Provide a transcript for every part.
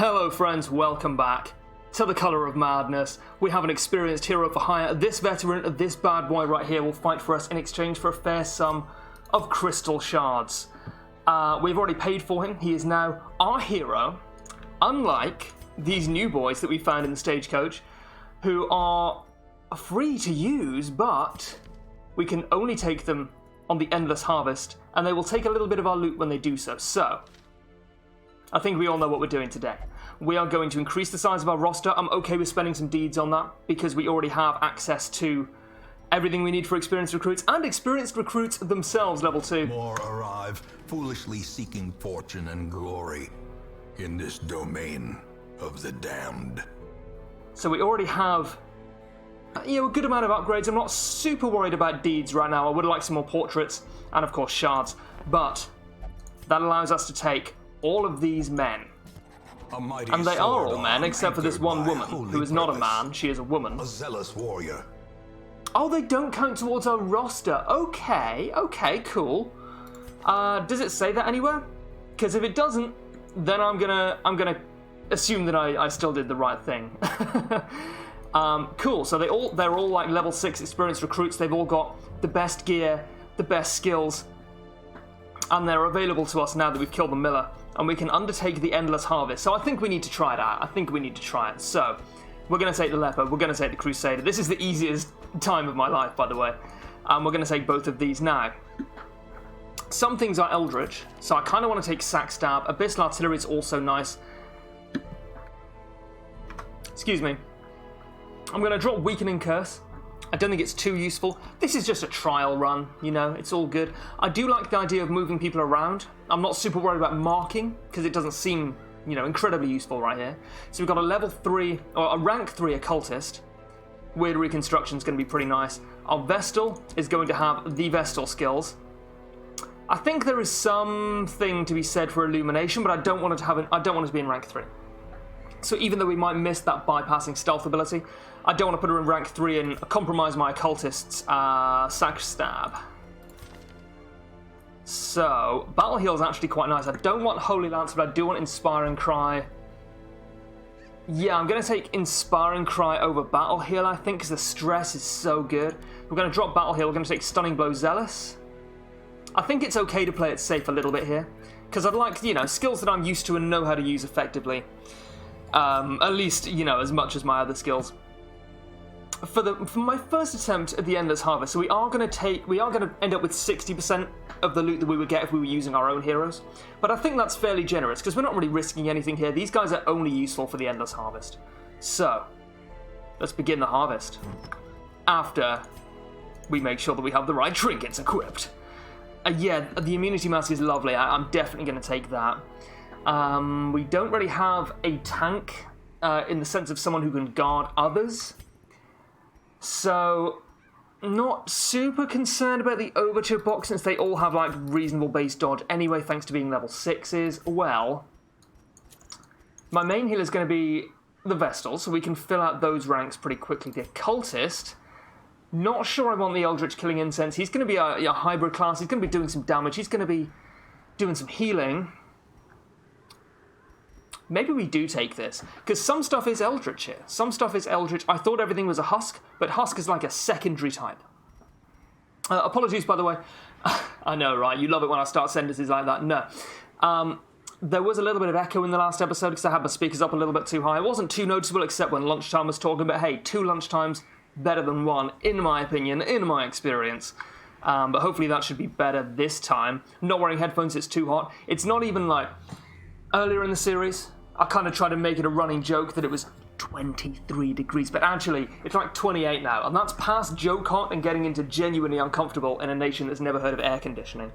Hello friends, welcome back to the Colour of Madness. We have an experienced hero for hire. This veteran, this bad boy right here, will fight for us in exchange for a fair sum of crystal shards. We've already paid for him. He is now our hero, unlike these new boys that we found in the stagecoach, who are free to use, but we can only take them on the Endless Harvest, and they will take a little bit of our loot when they do so. So, I think we all know what we're doing today. We are going to increase the size of our roster. I'm okay with spending some deeds on that because we already have access to everything we need for experienced recruits and experienced recruits themselves, level 2. More arrive, foolishly seeking fortune and glory in this domain of the damned. So we already have a good amount of upgrades. I'm not super worried about deeds right now. I would like some more portraits and, of course, shards. But that allows us to take all of these men. And they are all men, except for this one woman, who is not a man, she is a woman. A zealous warrior. Oh, they don't count towards our roster. Okay, cool. Does it say that anywhere? Because if it doesn't, then I'm gonna assume that I still did the right thing. Cool, so they're all like level 6 experienced recruits. They've all got the best gear, the best skills, and they're available to us now that we've killed the miller. And we can undertake the Endless Harvest. So I think we need to try it out. I think we need to try it. So, we're going to take the Leper, we're going to take the Crusader. This is the easiest time of my life, by the way. We're going to take both of these now. Some things are Eldritch, so I kind of want to take Sack Stab. Abyssal Artillery is also nice. Excuse me. I'm going to drop Weakening Curse. I don't think it's too useful. This is just a trial run, it's all good. I do like the idea of moving people around. I'm not super worried about marking, because it doesn't seem, incredibly useful right here. So we've got a level 3, or a rank 3 Occultist. Weird Reconstruction is going to be pretty nice. Our Vestal is going to have the Vestal skills. I think there is something to be said for Illumination, but I don't want it to be in rank 3. So even though we might miss that bypassing stealth ability, I don't want to put her in rank 3 and compromise my Occultist's Sack Stab. So, Battle Heal is actually quite nice. I don't want Holy Lance, but I do want Inspiring Cry. Yeah, I'm going to take Inspiring Cry over Battle Heal, I think, because the stress is so good. We're going to drop Battle Heal. We're going to take Stunning Blow Zealous. I think it's okay to play it safe a little bit here, because I'd like, skills that I'm used to and know how to use effectively. At least, as much as my other skills. For my first attempt at the Endless Harvest, so we are going to end up with 60% of the loot that we would get if we were using our own heroes. But I think that's fairly generous, because we're not really risking anything here. These guys are only useful for the Endless Harvest. So, let's begin the harvest. After we make sure that we have the right trinkets equipped. Yeah, the Immunity Mask is lovely. I'm definitely going to take that. We don't really have a tank in the sense of someone who can guard others. So, not super concerned about the Overture box since they all have like reasonable base dodge anyway, thanks to being level 6s. Well, my main healer is going to be the Vestal, so we can fill out those ranks pretty quickly. The Occultist, not sure I want the Eldritch Killing Incense. He's going to be a hybrid class. He's going to be doing some damage. He's going to be doing some healing. Maybe we do take this, because some stuff is Eldritch here. Some stuff is Eldritch. I thought everything was a Husk, but Husk is like a secondary type. Apologies, by the way. I know, right? You love it when I start sentences like that. No. There was a little bit of echo in the last episode because I had my speakers up a little bit too high. It wasn't too noticeable except when Lunchtime was talking, but hey, 2 lunchtimes better than 1, in my opinion, in my experience. But hopefully that should be better this time. Not wearing headphones, it's too hot. It's not even like earlier in the series. I kind of tried to make it a running joke that it was 23 degrees, but actually, it's like 28 now, and that's past joke hot and getting into genuinely uncomfortable in a nation that's never heard of air conditioning.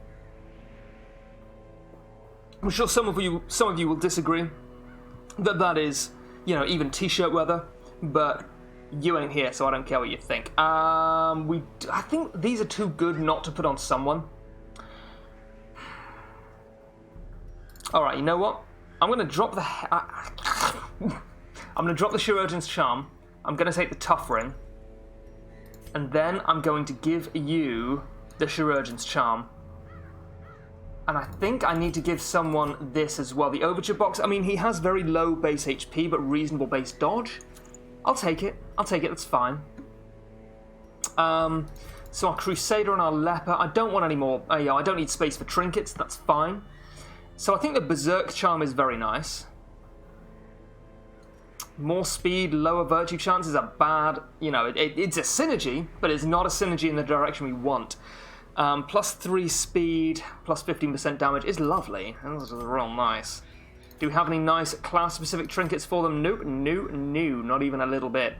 I'm sure some of you will disagree that is, even t-shirt weather, but you ain't here, so I don't care what you think. I think these are too good not to put on someone. Alright, you know what? I'm going to drop the Chirurgeon's Charm. I'm going to take the Tough Ring. And then I'm going to give you the Chirurgeon's Charm. And I think I need to give someone this as well. The Overture Box. I mean, he has very low base HP, but reasonable base dodge. I'll take it. I'll take it. That's fine. So our Crusader and our Leper. I don't want any more. Yeah, I don't need space for trinkets. That's fine. So I think the Berserk Charm is very nice. More speed, lower virtue chances are bad. You know, it's a synergy, but it's not a synergy in the direction we want. +3 speed, +15% damage is lovely. This is real nice. Do we have any nice class-specific trinkets for them? Nope, no, not even a little bit.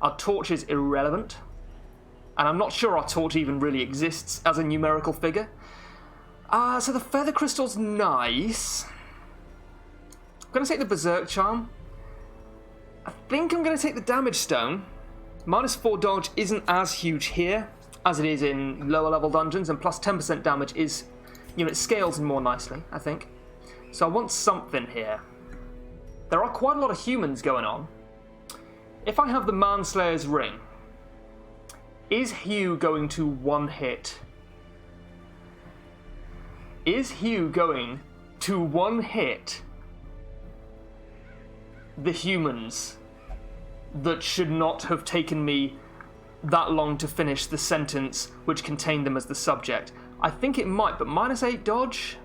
Our torch is irrelevant. And I'm not sure our torch even really exists as a numerical figure. So the Feather Crystal's nice. I'm going to take the Berserk Charm. I think I'm going to take the Damage Stone. -4 dodge isn't as huge here as it is in lower level dungeons, and +10% damage is, you know, it scales more nicely, I think. So I want something here. There are quite a lot of humans going on. If I have the Manslayer's Ring, is Hugh going to one-hit? Is Hugh going to one-hit the humans that should not have taken me that long to finish the sentence which contained them as the subject? I think it might, but -8 dodge?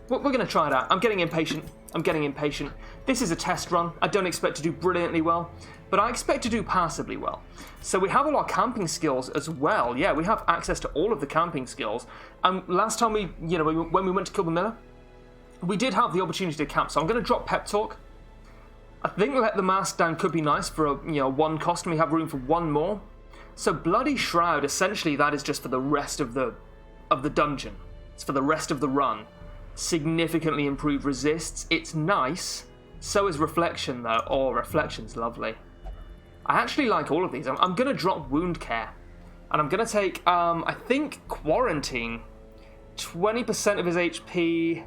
We're going to try it out. I'm getting impatient. This is a test run. I don't expect to do brilliantly well, but I expect to do passably well. So we have all our camping skills as well. Yeah, we have access to all of the camping skills. And last time when we went to kill the miller, we did have the opportunity to camp. So I'm going to drop Pep Talk. I think Let the Mask Down could be nice for a one cost, and we have room for one more. So Bloody Shroud, essentially, that is just for the rest of the dungeon. It's for the rest of the run. Significantly improved resists. It's nice. So is Reflection, though. Oh, Reflection's lovely. I actually like all of these. I'm going to drop Wound Care. And I'm going to take, I think, Quarantine. 20% of his HP.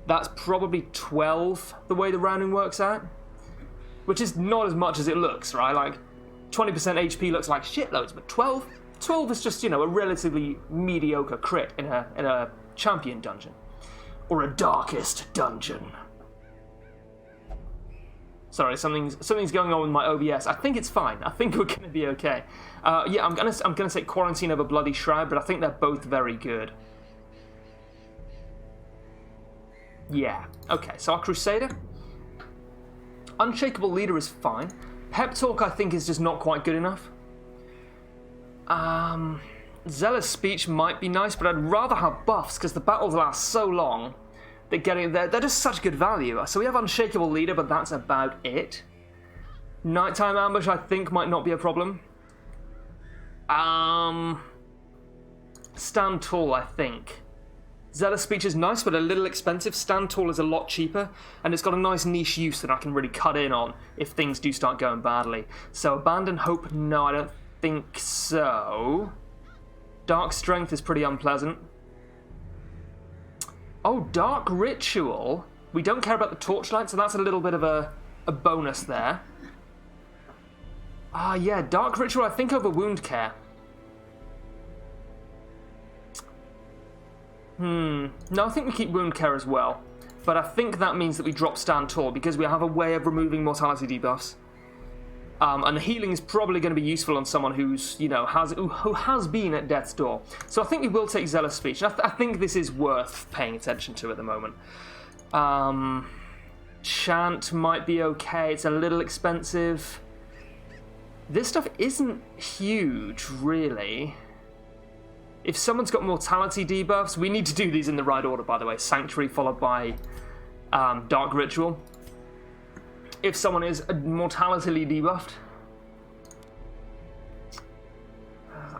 That's probably 12, the way the rounding works out. Which is not as much as it looks, right? Like, 20% HP looks like shitloads, but 12 is just, a relatively mediocre crit in a champion dungeon. Or a darkest dungeon. Sorry, something's going on with my OBS. I think it's fine. I think we're going to be okay. Yeah, I'm gonna take Quarantine over Bloody Shroud, but I think they're both very good. Yeah. Okay, so our Crusader. Unshakable Leader is fine. Pep Talk, I think, is just not quite good enough. Zealous Speech might be nice, but I'd rather have buffs, because the battles last so long that they're just such good value. So we have Unshakable Leader, but that's about it. Nighttime Ambush, I think, might not be a problem. Stand Tall, I think. Zealous Speech is nice, but a little expensive. Stand Tall is a lot cheaper, and it's got a nice niche use that I can really cut in on if things do start going badly. So Abandon Hope, no, I don't think so. Dark Strength is pretty unpleasant. Oh, Dark Ritual. We don't care about the Torchlight, so that's a little bit of a bonus there. Yeah, Dark Ritual, I think, over Wound Care. No, I think we keep Wound Care as well. But I think that means that we drop Stand Tall, because we have a way of removing mortality debuffs. And the healing is probably going to be useful on someone who's, who has been at death's door. So I think we will take Zealous Speech. I think this is worth paying attention to at the moment. Chant might be okay. It's a little expensive. This stuff isn't huge, really. If someone's got mortality debuffs, we need to do these in the right order, by the way. Sanctuary followed by Dark Ritual. If someone is mortalitily debuffed,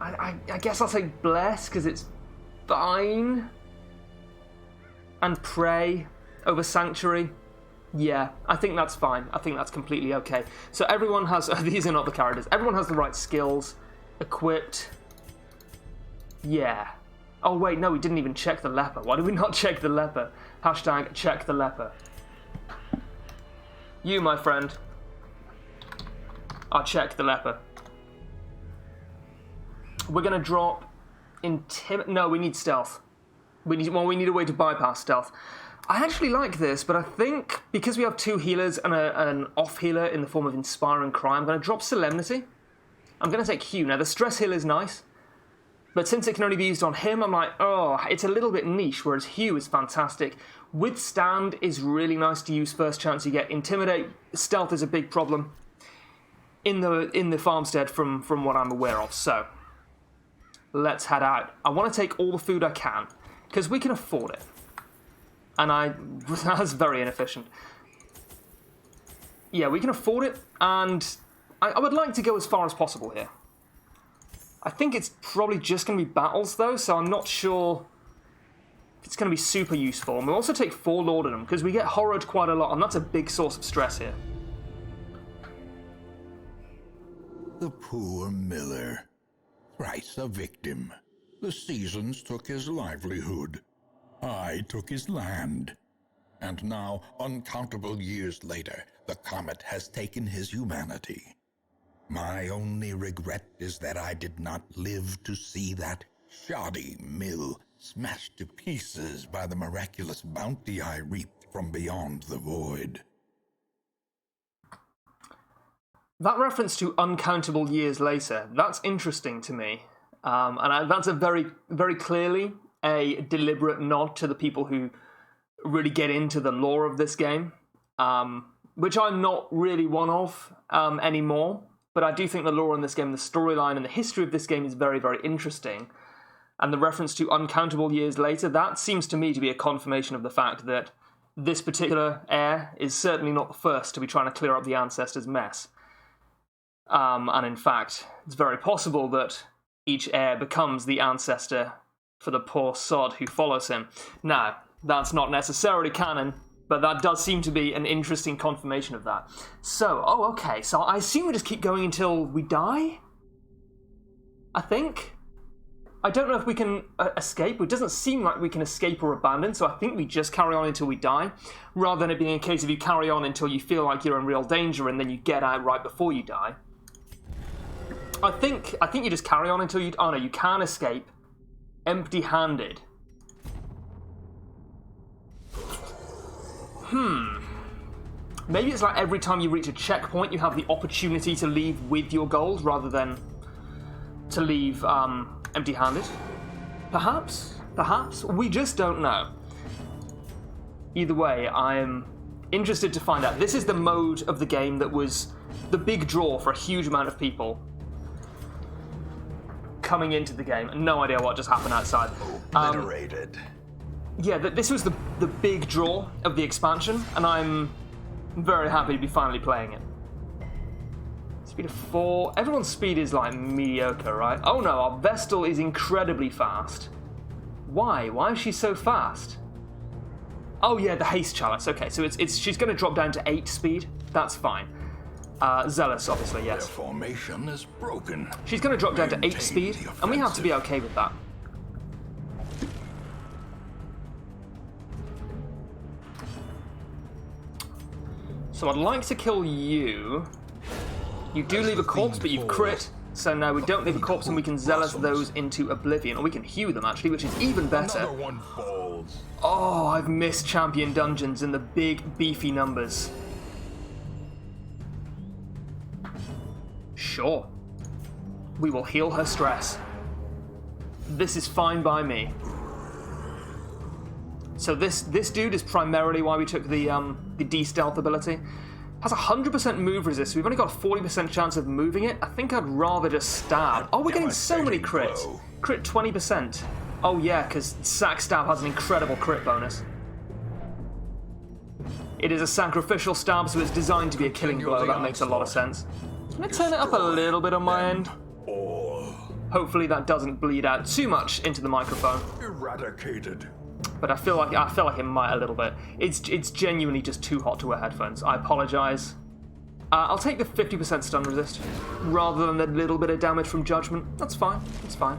I guess I'll take Bless, because it's fine. And Pray over Sanctuary. Yeah, I think that's fine. I think that's completely okay. So everyone has... these are not the characters. Everyone has the right skills. Equipped. Yeah. Oh, wait, no, we didn't even check the Leper. Why did we not check the Leper? Hashtag check the Leper. You, my friend, are check the Leper. We're going to drop... No, we need Stealth. We need a way to bypass stealth. I actually like this, but I think because we have 2 healers and an off healer in the form of Inspiring Cry, I'm going to drop Solemnity. I'm going to take Hugh. Now, the stress healer is nice, but since it can only be used on him, I'm like, oh, it's a little bit niche, whereas Hugh is fantastic. Withstand is really nice to use first chance you get. Intimidate, stealth is a big problem in the farmstead from what I'm aware of. So, let's head out. I want to take all the food I can, because we can afford it. And that's very inefficient. Yeah, we can afford it, and I would like to go as far as possible here. I think it's probably just going to be battles, though, so I'm not sure if it's going to be super useful. And we'll also take 4 Laudanum, because we get horrored quite a lot, and that's a big source of stress here. The poor miller. Thrice a victim. The seasons took his livelihood. I took his land. And now, uncountable years later, the comet has taken his humanity. My only regret is that I did not live to see that shoddy mill smashed to pieces by the miraculous bounty I reaped from beyond the void. That reference to uncountable years later, that's interesting to me. That's a very, very clearly a deliberate nod to the people who really get into the lore of this game, which I'm not really one of anymore, but I do think the lore in this game, the storyline and the history of this game is very, very interesting. And the reference to uncountable years later, that seems to me to be a confirmation of the fact that this particular heir is certainly not the first to be trying to clear up the ancestors' mess. And in fact, it's very possible that each heir becomes the ancestor for the poor sod who follows him. Now, that's not necessarily canon, but that does seem to be an interesting confirmation of that. So, okay, so I assume we just keep going until we die? I think? I don't know if we can escape. It doesn't seem like we can escape or abandon, so I think we just carry on until we die, rather than it being a case of you carry on until you feel like you're in real danger and then you get out right before you die. I think you just carry on until you... Oh no, you can escape empty-handed. Maybe it's like every time you reach a checkpoint, you have the opportunity to leave with your gold rather than to leave empty-handed. Perhaps? We just don't know. Either way, I am interested to find out. This is the mode of the game that was the big draw for a huge amount of people coming into the game. No idea what just happened outside. Obliterated. Yeah, this was the big draw of the expansion, and I'm very happy to be finally playing it. Speed of 4. Everyone's speed is like mediocre, right? Oh no, our Vestal is incredibly fast. Why? Why is she so fast? Oh yeah, the haste chalice. Okay, so she's going to drop down to 8 speed. That's fine. Zealous, obviously, yes. Their formation is broken. She's going to drop down to 8 Maintain speed, the and we have to be offensive. okay with that. So I'd like to kill you. You do leave a corpse, but you've crit. So now we don't leave a corpse, and we can Zealous those into oblivion. Or we can hew them, actually, which is even better. Another one falls. Oh, I've missed champion dungeons in the big, beefy numbers. Sure. We will heal her stress. This is fine by me. So this dude is primarily why we took the de-stealth ability. Has 100% move resist. We've only got a 40% chance of moving it. I think I'd rather just stab. Oh, we're getting so many crits. Blow. Crit 20%. Oh yeah, because sack stab has an incredible crit bonus. It is a sacrificial stab, so it's designed to be a killing blow. That makes a lot of sense. I'm going to turn it up a little bit on my end. All Hopefully that doesn't bleed out too much into the microphone. eradicated. But I feel like it might a little bit. It's genuinely just too hot to wear headphones. I apologise. I'll take the 50% stun resist rather than the little bit of damage from judgment. That's fine. That's fine.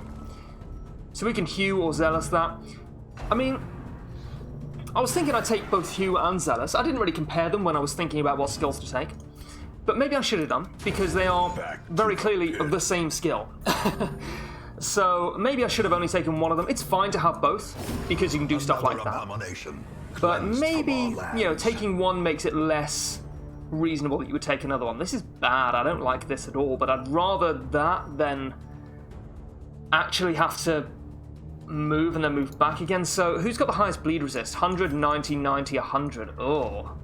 So we can hew or zealous that. I mean, I was thinking I'd take both hew and zealous. I didn't really compare them when I was thinking about what skills to take. But maybe I should have done, because they are very clearly of the same skill. So maybe I should have only taken one of them. It's fine to have both, because you can do stuff like that. But maybe, you know, taking one makes it less reasonable that you would take another one. This is bad. I don't like this at all, but I'd rather that than actually have to move and then move back again. So who's got the highest bleed resist? 100, 90, 90, 100. Oh.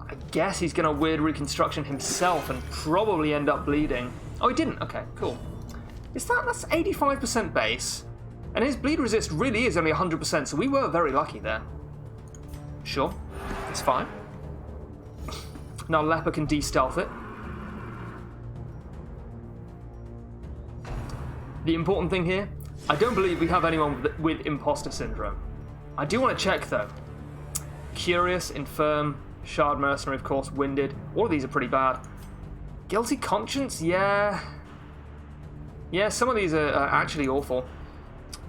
I guess he's going to weird reconstruction himself and probably end up bleeding. Oh, he didn't. Okay, cool. That's 85% base, and his bleed resist really is only 100%, so we were very lucky there. Sure, it's fine. Now Leper can de-stealth it. The important thing here, I don't believe we have anyone with imposter syndrome. I do want to check though. Curious, Infirm, Shard Mercenary, of course, Winded. All of these are pretty bad. Guilty Conscience, yeah. Yeah, some of these are actually awful.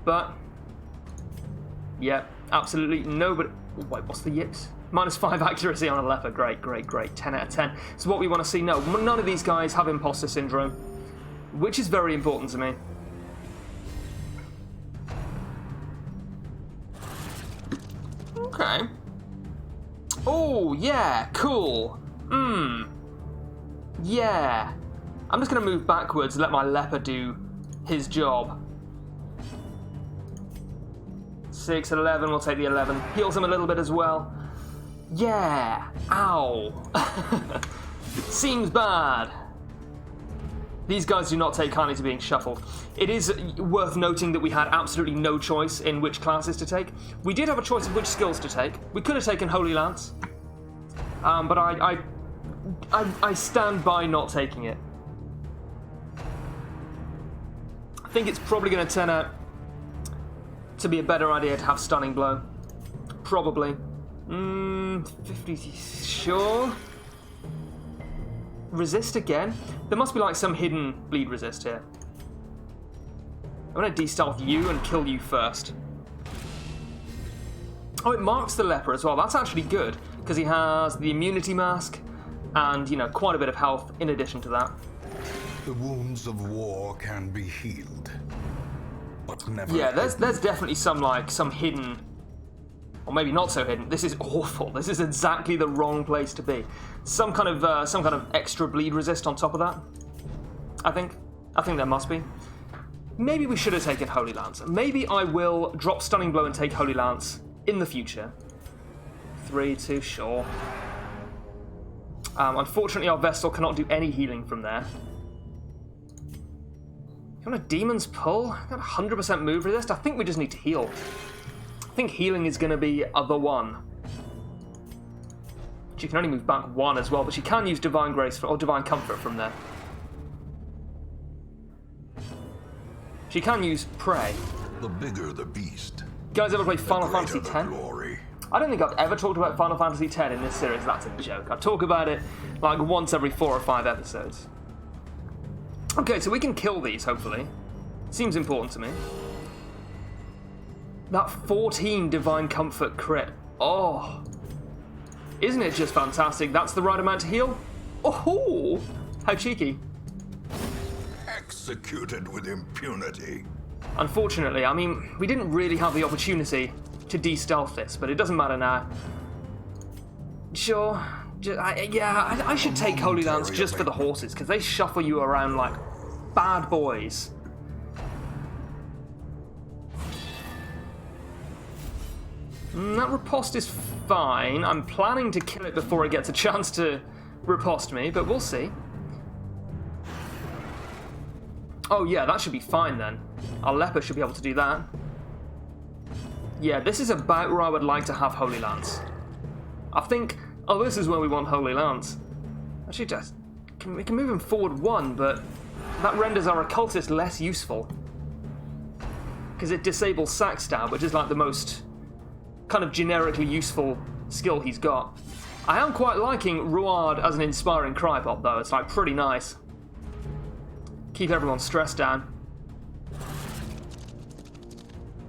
But, yeah, absolutely nobody. Wait, what's the yips? -5 accuracy on a Leper. Great, great, great. 10 out of 10. So what we want to see, no, none of these guys have imposter syndrome, which is very important to me. Okay. Oh, yeah, cool. Yeah. I'm just going to move backwards and let my Leper do his job. 6, 11, we'll take the 11. Heals him a little bit as well. Yeah. Ow. Seems bad. These guys do not take kindly to being shuffled. It is worth noting that we had absolutely no choice in which classes to take. We did have a choice of which skills to take. We could have taken Holy Lance, but I stand by not taking it. I think it's probably going to turn out to be a better idea to have Stunning Blow. Probably. 50, sure. Resist again? There must be like some hidden bleed resist here. I'm going to de-stealth you and kill you first. Oh, it marks the Leper as well. That's actually good, because he has the immunity mask and, you know, quite a bit of health in addition to that. The wounds of war can be healed, but never... Yeah, there's definitely some hidden, or maybe not so hidden. This is awful. This is exactly the wrong place to be. Some kind of extra bleed resist on top of that. I think there must be. Maybe we should have taken Holy Lance. Maybe I will drop Stunning Blow and take Holy Lance in the future. 3, 2, sure. Unfortunately, our Vestal cannot do any healing from there. You want a Demon's Pull? Got 100% move resist? I think we just need to heal. I think healing is going to be the one. She can only move back 1 as well, but she can use Divine Grace or Divine Comfort from there. She can use Pray. The bigger the beast. You guys ever play Final Fantasy X? I don't think I've ever talked about Final Fantasy X in this series. That's a joke. I talk about it like once every 4 or 5 episodes. Okay, so we can kill these, hopefully. Seems important to me. That 14 Divine Comfort crit. Oh. Isn't it just fantastic? That's the right amount to heal? Oh, how cheeky. Executed with impunity. Unfortunately, I mean, we didn't really have the opportunity to de-stealth this, but it doesn't matter now. Sure. I should take Holy Lance just for the horses, because they shuffle you around like bad boys. That riposte is fine. I'm planning to kill it before it gets a chance to riposte me, but we'll see. Oh yeah, that should be fine then. Our Leper should be able to do that. Yeah, this is about where I would like to have Holy Lance. I think... Oh, this is where we want Holy Lance. Actually, just... We can move him forward 1, but that renders our Occultist less useful. Because it disables Sack Stab, which is like the most kind of generically useful skill he's got. I am quite liking Ruard as an inspiring Crypop, though. It's like pretty nice. Keep everyone's stress down.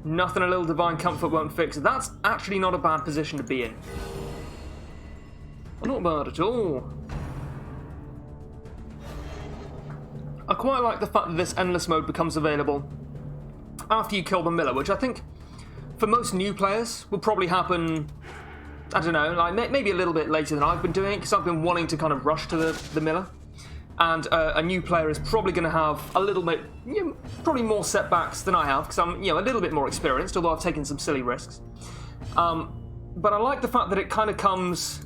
Nothing a little Divine Comfort won't fix. That's actually not a bad position to be in. Not bad at all. I quite like the fact that this endless mode becomes available after you kill the miller, which I think for most new players will probably happen, I don't know, like maybe a little bit later than I've been doing it, because I've been wanting to kind of rush to the miller. And a new player is probably going to have a little bit, probably more setbacks than I have, because I'm a little bit more experienced, although I've taken some silly risks. But I like the fact that it kind of comes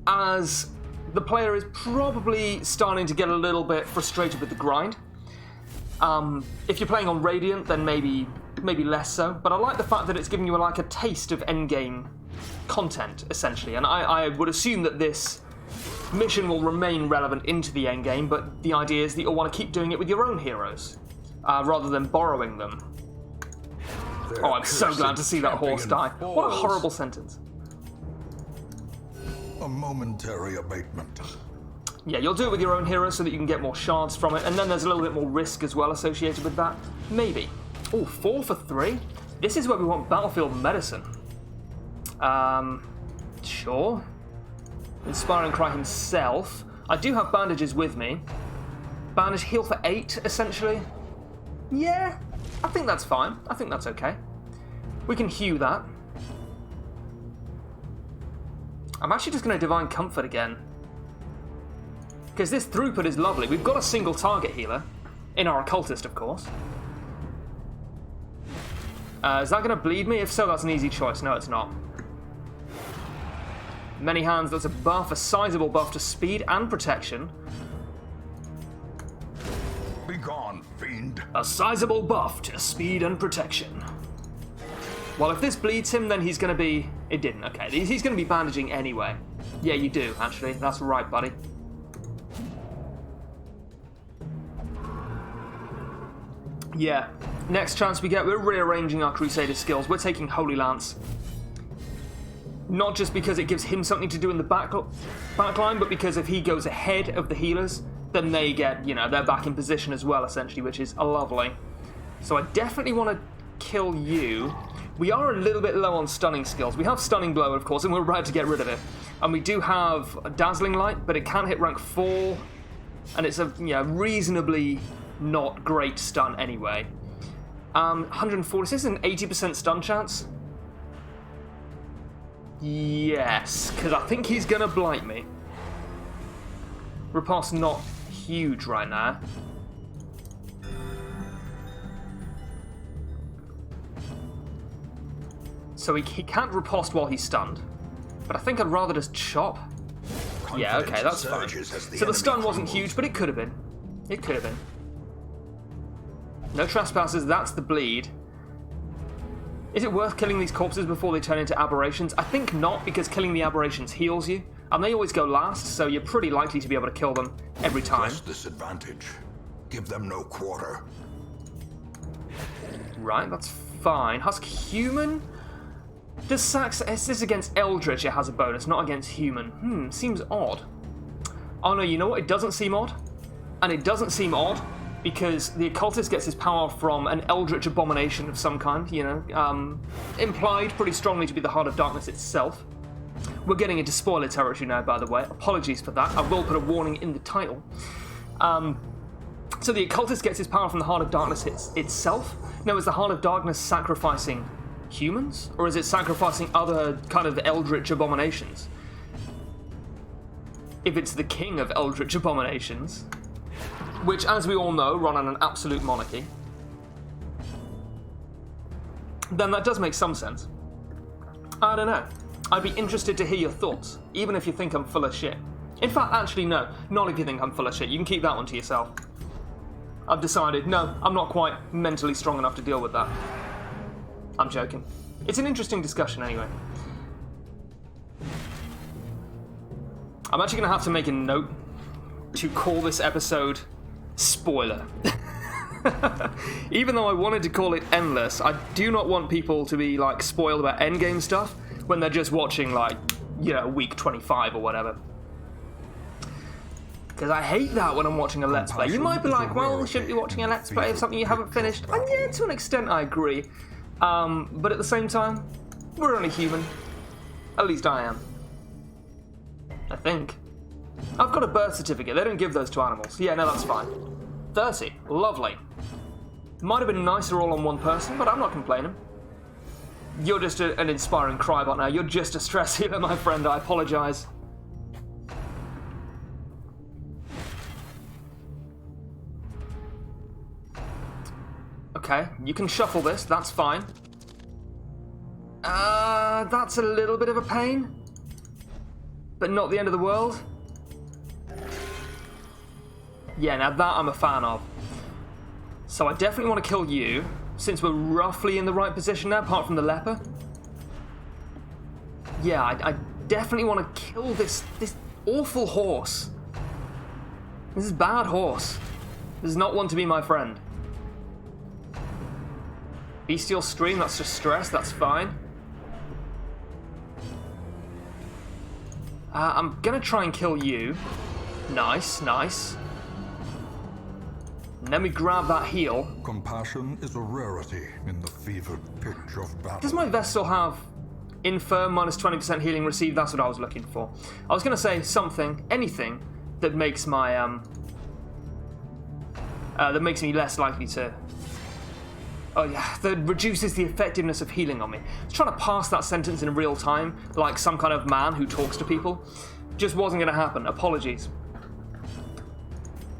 as the player is probably starting to get a little bit frustrated with the grind. If you're playing on Radiant, then maybe less so. But I like the fact that it's giving you like a taste of endgame content, essentially. And I would assume that this mission will remain relevant into the endgame, but the idea is that you'll want to keep doing it with your own heroes, rather than borrowing them. Oh, I'm so glad to see that horse die. What a horrible sentence. A momentary abatement. Yeah, you'll do it with your own hero so that you can get more shards from it, and then there's a little bit more risk as well associated with that. Maybe. Oh, 4 for 3? This is where we want battlefield medicine. Sure. Inspiring Cry himself. I do have bandages with me. Bandage heal for 8, essentially. Yeah, I think that's fine. I think that's okay. We can hew that. I'm actually just going to Divine Comfort again, because this throughput is lovely. We've got a single target healer, in our Occultist, of course. Is that going to bleed me? If so, that's an easy choice. No, it's not. Many Hands, that's a buff, a sizable buff to speed and protection. Be gone, fiend. A sizable buff to speed and protection. Well, if this bleeds him, then he's going to be... It didn't, okay. He's going to be bandaging anyway. Yeah, you do, actually. That's right, buddy. Yeah. Next chance we get, we're rearranging our Crusader skills. We're taking Holy Lance. Not just because it gives him something to do in the backline, but because if he goes ahead of the healers, then they get, they're back in position as well, essentially, which is lovely. So I definitely want to kill you. We are a little bit low on stunning skills. We have Stunning Blow, of course, and we're about to get rid of it. And we do have a Dazzling Light, but it can hit rank 4, and it's a reasonably not great stun anyway. 140, this is an 80% stun chance. Yes, because I think he's going to blight me. Riposte's not huge right now. So he can't riposte while he's stunned. But I think I'd rather just chop. Yeah, okay, that's fine. So the stun wasn't huge, but it could have been. It could have been. No trespassers, that's the bleed. Is it worth killing these corpses before they turn into aberrations? I think not, because killing the aberrations heals you. And they always go last, so you're pretty likely to be able to kill them every time. Press this advantage. Give them no quarter. Right, that's fine. Husk Human? Does Sax... Is this against Eldritch it has a bonus, not against Human? Seems odd. Oh no, you know what? It doesn't seem odd. And it doesn't seem odd because the Occultist gets his power from an Eldritch abomination of some kind, implied pretty strongly to be the Heart of Darkness itself. We're getting into spoiler territory now, by the way. Apologies for that. I will put a warning in the title. So the Occultist gets his power from the Heart of Darkness itself. Now, is the Heart of Darkness sacrificing humans? Or is it sacrificing other kind of Eldritch abominations? If it's the king of Eldritch abominations, which, as we all know, run on an absolute monarchy, then that does make some sense. I don't know. I'd be interested to hear your thoughts, even if you think I'm full of shit. In fact, actually, no. Not if you think I'm full of shit. You can keep that one to yourself. I've decided, no, I'm not quite mentally strong enough to deal with that. I'm joking. It's an interesting discussion, anyway. I'm actually going to have to make a note to call this episode Spoiler. Even though I wanted to call it Endless, I do not want people to be, spoiled about endgame stuff when they're just watching, week 25 or whatever. Because I hate that when I'm watching a Let's Play. You might be like, well, you shouldn't be watching a Let's Play of something you haven't finished. And yeah, to an extent I agree. But at the same time, we're only human. At least I am. I think. I've got a birth certificate. They don't give those to animals. Yeah, no, that's fine. 30. Lovely. Might have been nicer all on one person, but I'm not complaining. You're just an inspiring crybot now. You're just a stress healer, my friend. I apologize. Okay, you can shuffle this. That's fine. That's a little bit of a pain. But not the end of the world. Yeah, now that I'm a fan of. So I definitely want to kill you, since we're roughly in the right position now, apart from the leper. Yeah, I definitely want to kill this awful horse. This is bad horse. This is not one to be my friend. Bestial Stream, that's just stress, that's fine. I'm gonna try and kill you. Nice, nice. And then we grab that heal. Compassion is a rarity in the fevered pitch of battle. Does my Vestal have infirm minus 20% healing received? That's what I was looking for. I was gonna say something, anything, that makes my that makes me less likely to. Oh yeah, that reduces the effectiveness of healing on me. I was trying to pass that sentence in real time, like some kind of man who talks to people. Just wasn't going to happen. Apologies.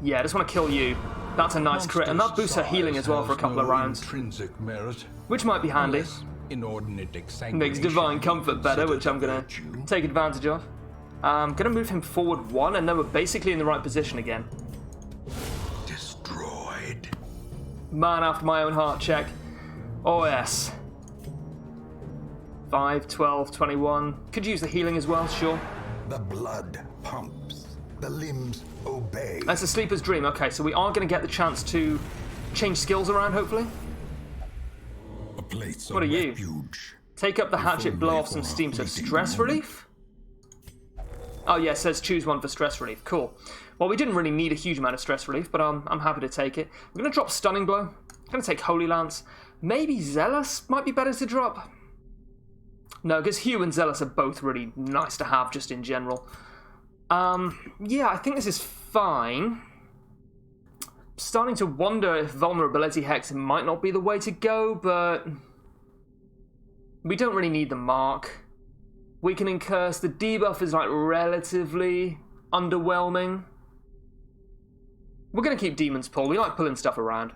Yeah, I just want to kill you. That's a nice crit, and that boosts her healing as well for a couple of rounds. Intrinsic merit, which might be handy. Inordinate Makes Divine Comfort better, which I'm going to take advantage of. I'm going to move him forward 1, and then we're basically in the right position again. Man after my own heart, check. Oh yes. 5, 12, 21. Could use the healing as well, sure. The blood pumps. The limbs obey. That's a sleeper's dream. Okay, so we are going to get the chance to change skills around, hopefully. A place what of are you? refuge. Take up the hatchet, blow off some steam. So stress relief? Oh yeah, it says choose one for stress relief. Cool. Well, we didn't really need a huge amount of stress relief, but I'm happy to take it. We're going to drop Stunning Blow. I'm going to take Holy Lance. Maybe Zealous might be better to drop. No, because Hugh and Zealous are both really nice to have just in general. Yeah, I think this is fine. Starting to wonder if Vulnerability Hex might not be the way to go, but we don't really need the mark. We can incurse. The debuff is like relatively underwhelming. We're going to keep Demon's Pull. We like pulling stuff around.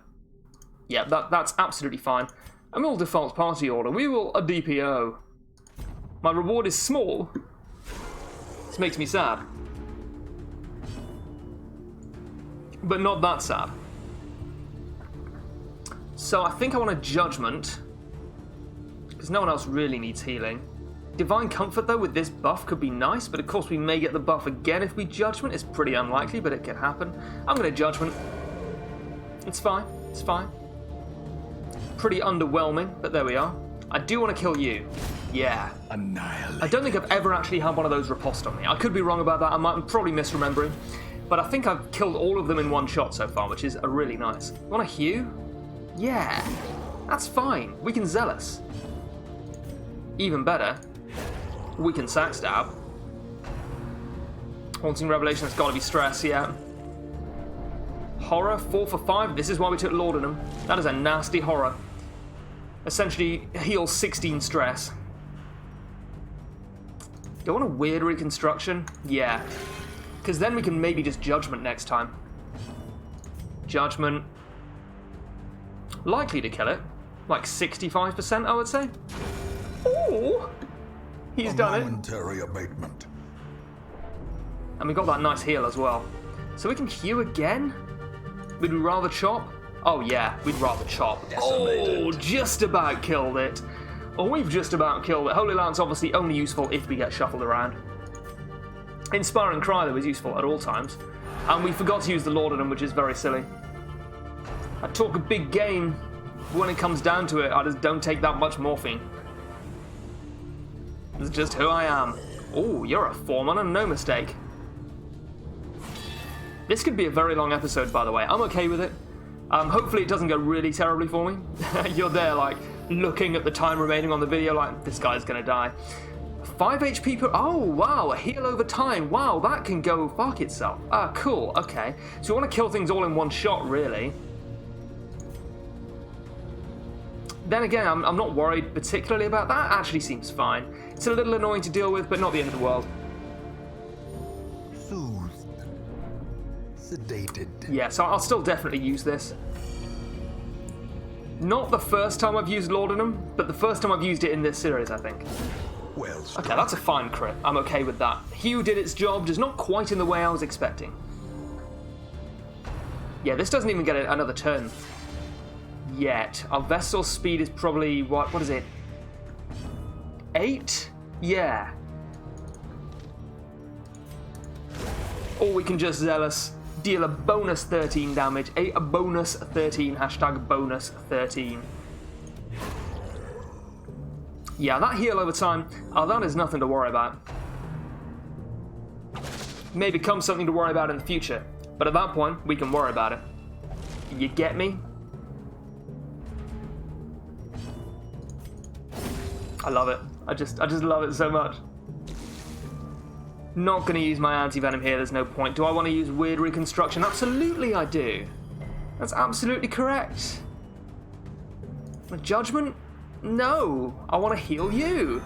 Yeah, that's absolutely fine. And we'll default party order. We will a DPO. My reward is small. This makes me sad. But not that sad. So I think I want a Judgment. Because no one else really needs healing. Divine Comfort, though, with this buff could be nice, but of course we may get the buff again if we Judgment. It's pretty unlikely, but it could happen. I'm going to Judgment. It's fine. It's fine. Pretty underwhelming, but there we are. I do want to kill you. Yeah. Annihilate. I don't think I've ever actually had one of those riposte on me. I could be wrong about that. I'm probably misremembering. But I think I've killed all of them in one shot so far, which is a really nice. Want a Hue? Yeah. That's fine. We can Zealous. Even better, we can Sack Stab. Haunting Revelation has got to be stress, yeah. Horror, 4 for 5. This is why we took Laudanum. That is a nasty horror. Essentially heals 16 stress. Do I want a weird reconstruction? Yeah. Because then we can maybe just Judgment next time. Judgment. Likely to kill it. Like 65%, I would say. Ooh! He's done it. Momentary abatement. And we got that nice heal as well. So we can Hue again? Would we rather chop? Oh yeah, we'd rather chop. Decimated. Oh, just about killed it. Oh, we've just about killed it. Holy Lance obviously only useful if we get shuffled around. Inspiring Cry, though, is useful at all times. And we forgot to use the Laudanum, which is very silly. I talk a big game, but when it comes down to it, I just don't take that much morphine. It's just who I am. Oh, you're a Foreman, no mistake. This could be a very long episode, by the way. I'm okay with it. Hopefully it doesn't go really terribly for me. You're there, like, looking at the time remaining on the video, like, this guy's gonna die. 5 HP per... Oh, wow, a heal over time. Wow, that can go fuck itself. Ah, cool, okay. So we want to kill things all in one shot, really. Then again, I'm not worried particularly about that. Actually seems fine. It's a little annoying to deal with, but not the end of the world. Soothed. Sedated. Yeah, so I'll still definitely use this. Not the first time I've used Laudanum, but the first time I've used it in this series, I think. Well struck. Okay, that's a fine crit. I'm okay with that. Hue did its job, just not quite in the way I was expecting. Yeah, this doesn't even get another turn yet. Our Vestal's speed is probably, what is it? 8? Yeah. Or we can just Zealous, deal a bonus 13 damage, a bonus 13, hashtag bonus 13. Yeah, that heal over time, that is nothing to worry about. May become something to worry about in the future, but at that point, we can worry about it. You get me? I love it. I just love it so much. Not going to use my anti-venom here, there's no point. Do I want to use weird reconstruction? Absolutely I do. That's absolutely correct. A judgment? No, I want to heal you.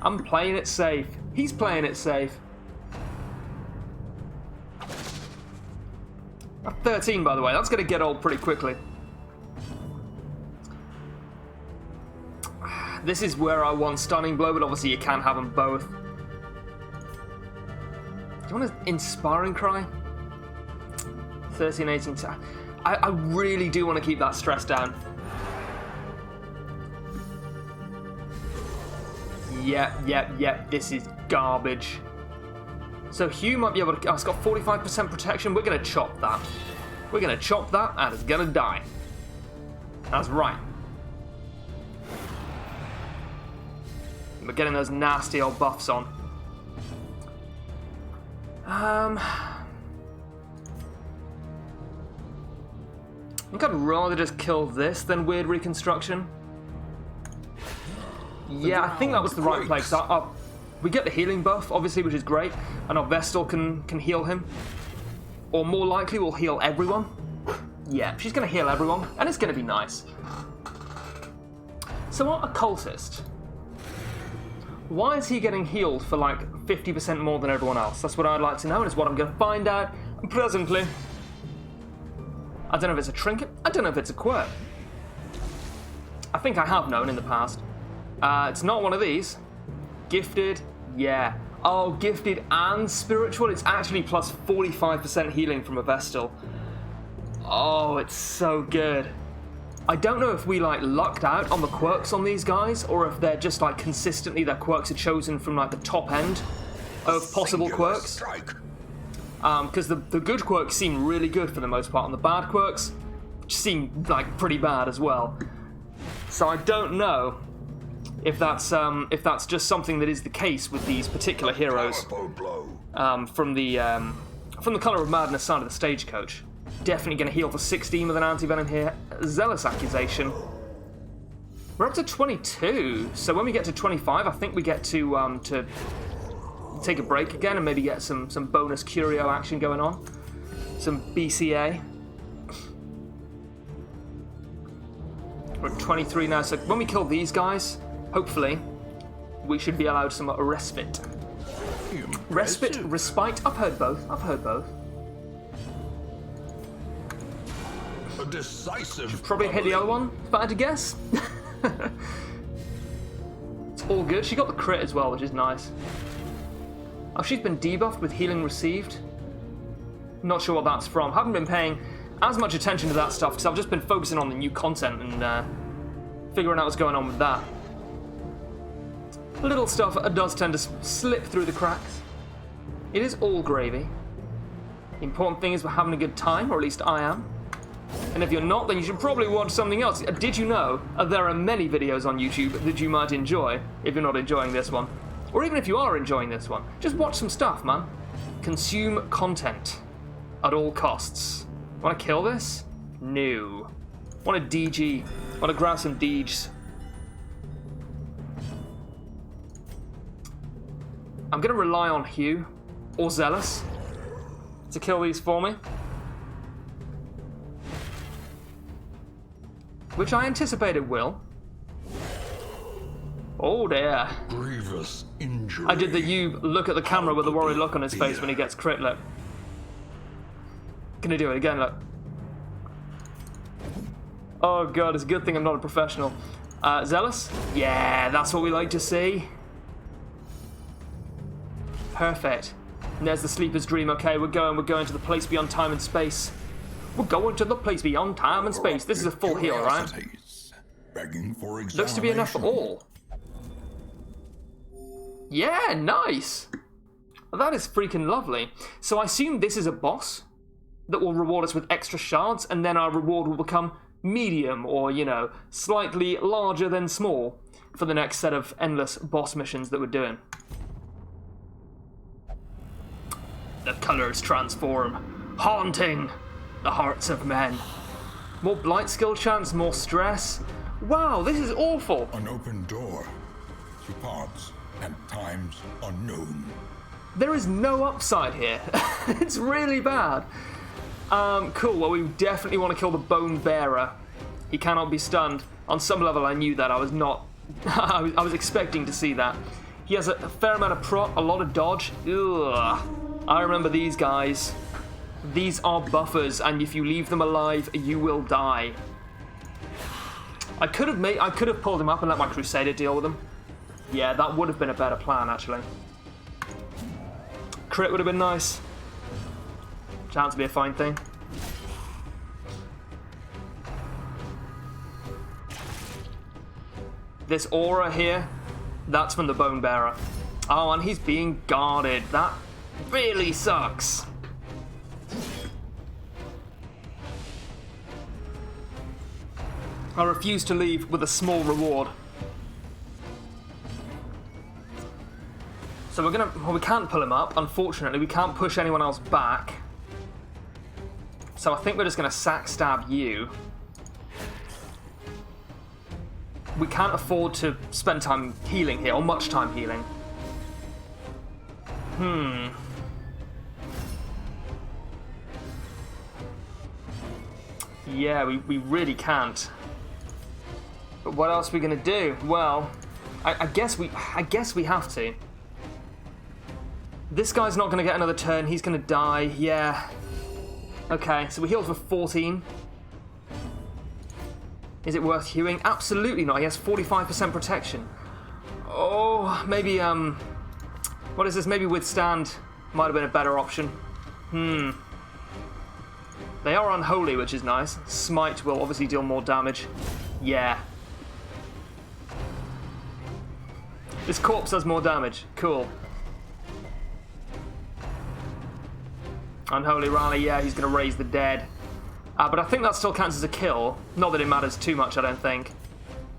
I'm playing it safe. He's playing it safe. A 13, by the way. That's going to get old pretty quickly. This is where I want Stunning Blow, but obviously you can't have them both. Do you want an Inspiring Cry? 13, 18... I really do want to keep that stress down. Yep, this is garbage. So Hugh might be able to... Oh, it's got 45% protection. We're going to chop that. We're going to chop that, and it's going to die. That's right. We're getting those nasty old buffs on. I think I'd rather just kill this than weird reconstruction. Yeah, I think that was the right play. We get the healing buff, obviously, which is great, and our Vestal can heal him. Or more likely, we'll heal everyone. Yeah, she's going to heal everyone, and it's going to be nice. So what Occultist? Why is he getting healed for like 50% more than everyone else? That's what I'd like to know, and it's what I'm going to find out presently. I don't know if it's a trinket. I don't know if it's a quirk. I think I have known in the past. It's not one of these. Gifted, yeah. Oh, gifted and spiritual. It's actually plus 45% healing from a Vestal. Oh, it's so good. I don't know if we like lucked out on the quirks on these guys, or if they're just like consistently their quirks are chosen from like the top end of possible quirks. Because the good quirks seem really good for the most part, and the bad quirks seem like pretty bad as well. So I don't know if that's just something that is the case with these particular heroes from the Colour of Madness side of the stagecoach. Definitely going to heal for 16 with an anti-venom here. Zealous Accusation. We're up to 22, so when we get to 25, I think we get to take a break again and maybe get some bonus curio action going on. Some BCA. We're at 23 now, so when we kill these guys, hopefully, we should be allowed some respite. Respite, respite, I've heard both. A decisive. Should probably hit the other one, if I had to guess. It's all good. She got the crit as well, which is nice. Oh, she's been debuffed with healing received. Not sure what that's from. Haven't been paying as much attention to that stuff because I've just been focusing on the new content and figuring out what's going on with that. Little stuff does tend to slip through the cracks. It is all gravy. The important thing is we're having a good time, or at least I am. And if you're not, then you should probably watch something else. Did you know there are many videos on YouTube that you might enjoy if you're not enjoying this one? Or even if you are enjoying this one, just watch some stuff, man. Consume content at all costs. Want to kill this? No. Want to DG. Want to grab some deegs. I'm going to rely on Hugh or Zealous to kill these for me. Which I anticipate it will. Oh dear. Grievous injury. I did the you look at the camera with a worried look on his face when he gets crit, look. Gonna do it again, look. Oh god, it's a good thing I'm not a professional. Zealous? Yeah, that's what we like to see. Perfect. And there's the sleeper's dream. Okay, we're going to the place beyond time and space. We're going to the place beyond time and space. This is a full heal, right? Begging for Looks to be enough for all. Yeah, nice. That is freaking lovely. So I assume this is a boss that will reward us with extra shards, and then our reward will become medium, or, you know, slightly larger than small for the next set of endless boss missions that we're doing. The colors transform, haunting the hearts of men. More blight skill chance, more stress. Wow, this is awful. An open door to paths and times unknown. There is no upside here. It's really bad. Cool, well, we definitely want to kill the Bone Bearer. He cannot be stunned. On some level, I knew that. I was not... I was expecting to see that. He has a fair amount of prot, a lot of dodge. Ugh. I remember these guys. These are buffers, and if you leave them alive, you will die. I could have pulled him up and let my Crusader deal with him. Yeah, that would have been a better plan, actually. Crit would have been nice. Chance to be a fine thing. This aura here, that's from the Bone Bearer. Oh, and he's being guarded. That really sucks. I refuse to leave with a small reward. So well, we can't pull him up, unfortunately. We can't push anyone else back. So I think we're just gonna sack stab you. We can't afford to spend time healing here, or much time healing. Yeah, we really can't. But what else are we gonna do? Well, I guess we have to. This guy's not gonna get another turn. He's gonna die. Yeah. Okay, so we healed for 14. Is it worth hewing? Absolutely not. He has 45% protection. Oh, maybe what is this? Maybe withstand might have been a better option. They are unholy, which is nice. Smite will obviously deal more damage. Yeah. This corpse does more damage. Cool. Unholy Rally, yeah, he's going to raise the dead. But I think that still counts as a kill. Not that it matters too much, I don't think.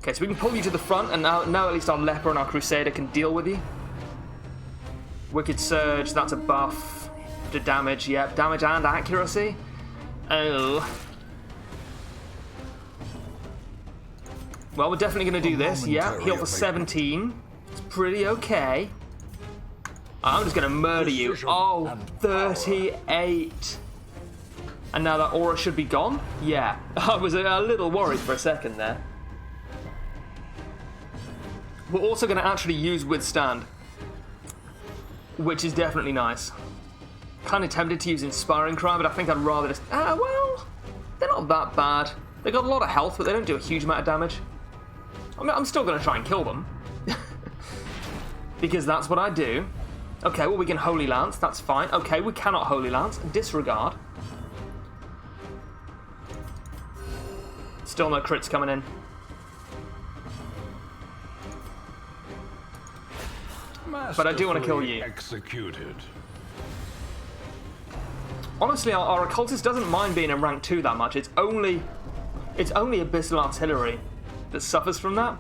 Okay, so we can pull you to the front, and now at least our Leper and our Crusader can deal with you. Wicked Surge, that's a buff. To damage, yep. Damage and accuracy. Oh. Well, we're definitely going to do this. Yeah, heal for 17. It's pretty okay. I'm just going to murder you. Oh, 38. And now that aura should be gone? Yeah. I was a little worried for a second there. We're also going to actually use Withstand, which is definitely nice. Kind of tempted to use Inspiring Cry, but I think I'd rather just... well, they're not that bad. They got a lot of health, but they don't do a huge amount of damage. I mean, I'm still going to try and kill them. Because that's what I do. Okay, well, we can Holy Lance. That's fine. Okay, we cannot Holy Lance. Disregard. Still no crits coming in. But I do want to kill you. Executed. Honestly, our occultist doesn't mind being in rank 2 that much. It's only Abyssal Artillery that suffers from that.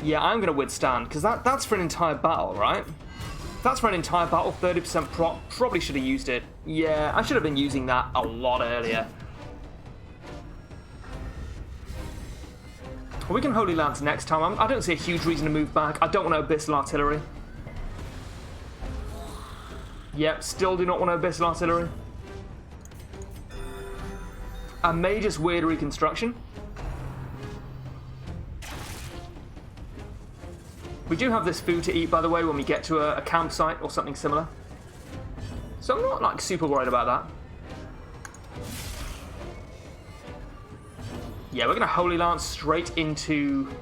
Yeah, I'm going to withstand, because that's for an entire battle, right? If that's for an entire battle, 30% prot, probably should have used it. Yeah, I should have been using that a lot earlier. We can Holy Lance next time. I don't see a huge reason to move back. I don't want to Abyssal Artillery. Yep, still do not want Abyssal Artillery. A Mage's Weird Reconstruction. We do have this food to eat, by the way, when we get to a campsite or something similar. So I'm not like super worried about that. Yeah, we're going to Holy Lance straight into...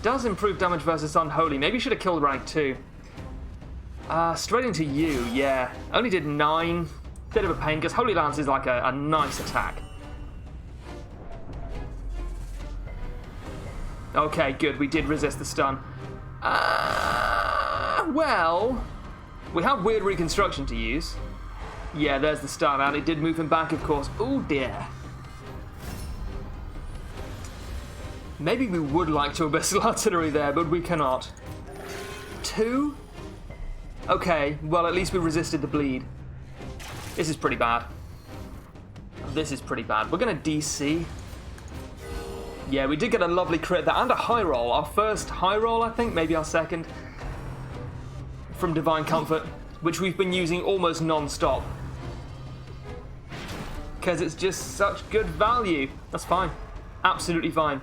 Does improve damage versus Unholy. Maybe should have killed rank 2. Straight into you, yeah. Only did 9. Bit of a pain, because Holy Lance is like a nice attack. Okay, good. We did resist the stun. Well... We have Weird Reconstruction to use. Yeah, there's the stun, and it did move him back, of course. Oh, dear. Maybe we would like to Abyssal Artillery there, but we cannot. 2? Okay, well, at least we resisted the bleed. This is pretty bad. This is pretty bad. We're going to DC. Yeah, we did get a lovely crit there, and a high roll. Our first high roll, I think, maybe our second. From Divine Comfort, which we've been using almost non-stop. Because it's just such good value. That's fine. Absolutely fine.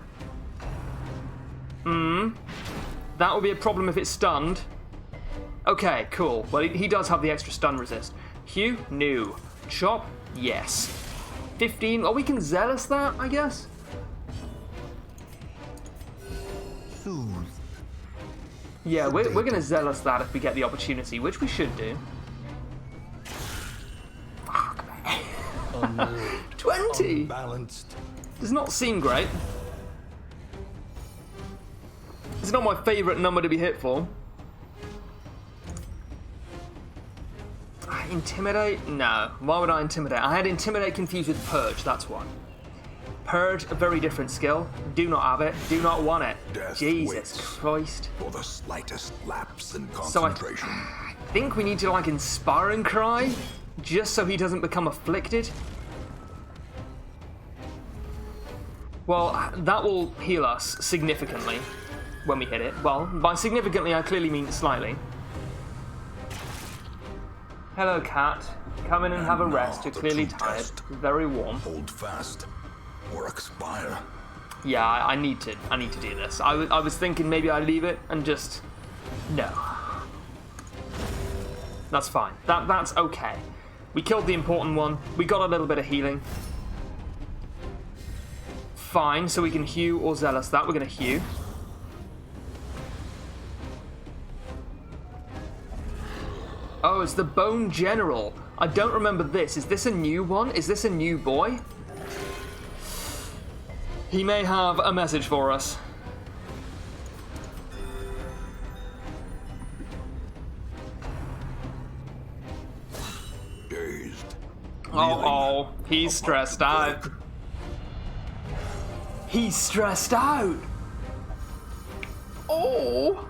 That would be a problem if it's stunned. Okay, cool. Well, he does have the extra stun resist. Hugh? No. Chop? Yes. 15? Oh, we can Zealous that, I guess? Soothe. Yeah, we're going to Zealous that if we get the opportunity, which we should do. Fuck, man. 20! Unbalanced. Does not seem great. It's not my favourite number to be hit for. Intimidate? No. Why would I Intimidate? I had Intimidate confused with Purge, that's why. Purge, a very different skill. Do not have it. Do not want it. Death Jesus waits Christ. for the slightest lapse in So concentration. I think we need to like Inspiring Cry, just so he doesn't become afflicted. Well, that will heal us significantly when we hit it. Well, by significantly I clearly mean slightly. Hello, cat. Come in and have a rest. You're clearly tired. Very warm. Hold fast or expire. Yeah, I need to do this. I was thinking maybe I'd leave it and just... No. That's fine. That's okay. We killed the important one. We got a little bit of healing. Fine, so we can Hew or Zealous that. We're going to Hew. Oh, it's the Bone General. I don't remember this. Is this a new one? Is this a new boy? He may have a message for us. Dazed. Oh, he's stressed out. He's stressed out. Oh.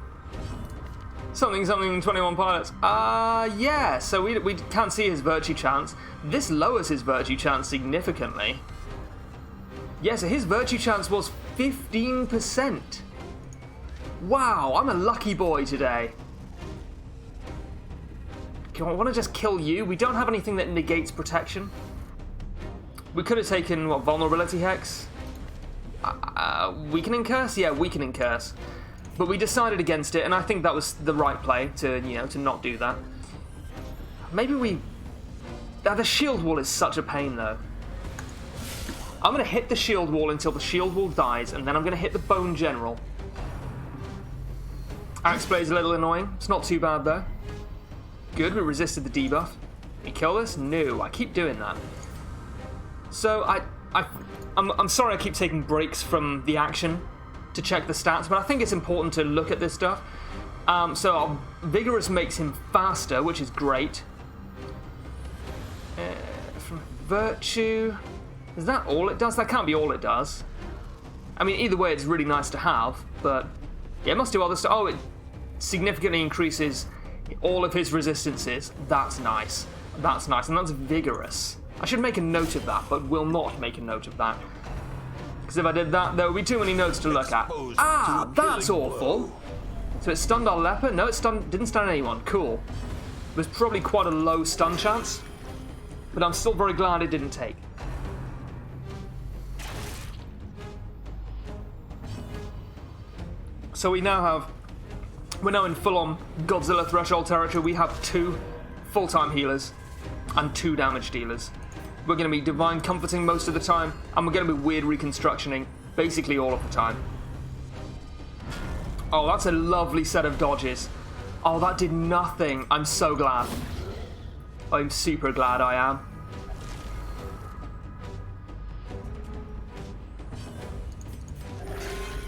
Something, 21 pilots. Yeah, so we can't see his virtue chance. This lowers his virtue chance significantly. Yeah, so his virtue chance was 15%. Wow, I'm a lucky boy today. Do I want to just kill you? We don't have anything that negates protection. We could have taken, what, Vulnerability Hex? Weakening Curse? Yeah, Weakening Curse. But we decided against it, and I think that was the right play to, to not do that. Maybe we... the shield wall is such a pain, though. I'm going to hit the shield wall until the shield wall dies, and then I'm going to hit the Bone General. Axe Blade's a little annoying. It's not too bad, though. Good, we resisted the debuff. We kill this? No, I keep doing that. So, I'm sorry I keep taking breaks from the action to check the stats, but I think it's important to look at this stuff. So our Vigorous makes him faster, which is great. From Virtue... Is that all it does? That can't be all it does. I mean, either way, it's really nice to have, but... Yeah, it must do other stuff. Oh, it significantly increases all of his resistances. That's nice. That's nice, and that's Vigorous. I should make a note of that, but will not make a note of that. Because if I did that, there would be too many notes to look at. That's awful. So it stunned our leper? No, it didn't stun anyone. Cool. was probably quite a low stun chance, but I'm still very glad it didn't take. So we're now in full-on Godzilla threshold territory. We have 2 full-time healers and 2 damage dealers. We're going to be divine comforting most of the time, and we're going to be weird reconstructioning basically all of the time. Oh, that's a lovely set of dodges. Oh, that did nothing. I'm so glad. I'm super glad I am.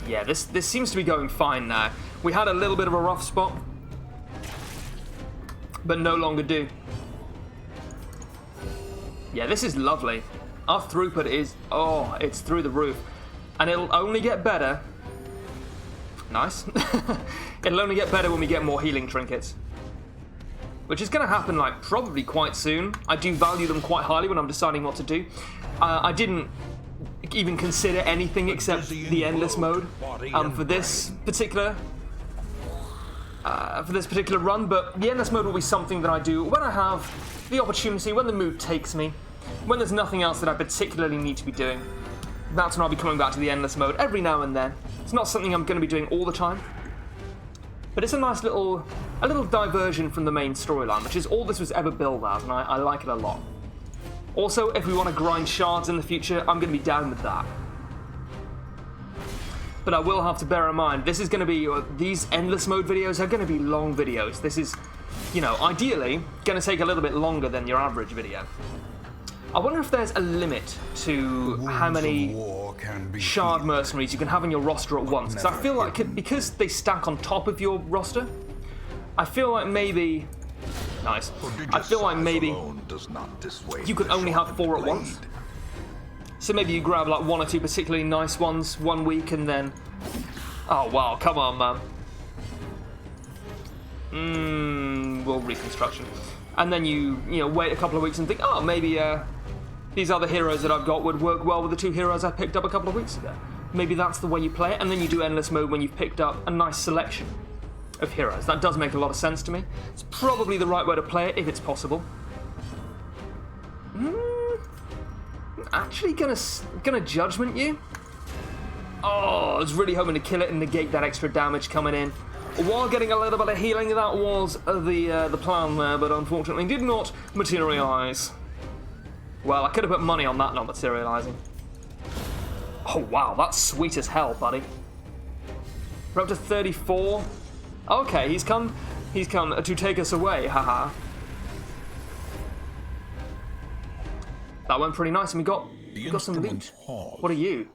Yeah, this seems to be going fine now. We had a little bit of a rough spot, but no longer do. Yeah, this is lovely. Our throughput is, oh, it's through the roof. And it'll only get better. Nice. It'll only get better when we get more healing trinkets. Which is going to happen, like, probably quite soon. I do value them quite highly when I'm deciding what to do. I didn't even consider anything except the endless mode for this particular run, but the endless mode will be something that I do when I have the opportunity, when the mood takes me, when there's nothing else that I particularly need to be doing. That's when I'll be coming back to the endless mode every now and then. It's not something I'm going to be doing all the time, but it's a nice little diversion from the main storyline, which is all this was ever billed as, and I like it a lot. Also, if we want to grind shards in the future, I'm going to be down with that. But I will have to bear in mind, this is going to be, these endless mode videos are going to be long videos. This is, you know, ideally going to take a little bit longer than your average video. I wonder if there's a limit to how many shard mercenaries you can have on your roster at once. Because I feel like, because they stack on top of your roster, I feel like maybe... Nice. I feel like maybe you could only have 4 at once. So maybe you grab like 1 or 2 particularly nice ones one week and then... Oh wow, come on, man. World reconstruction. And then you know, wait a couple of weeks and think, oh, maybe these other heroes that I've got would work well with the 2 heroes I picked up a couple of weeks ago. Maybe that's the way you play it, and then you do endless mode when you've picked up a nice selection of heroes. That does make a lot of sense to me. It's probably the right way to play it if it's possible. I'm actually gonna judgment you. Oh, I was really hoping to kill it and negate that extra damage coming in while getting a little bit of healing. That was the plan there, but unfortunately did not materialize. Well, I could have put money on that not materializing. Oh wow, that's sweet as hell, buddy. We're up to 34. Okay, he's come to take us away, haha. That went pretty nice, and we got some loot. What are you?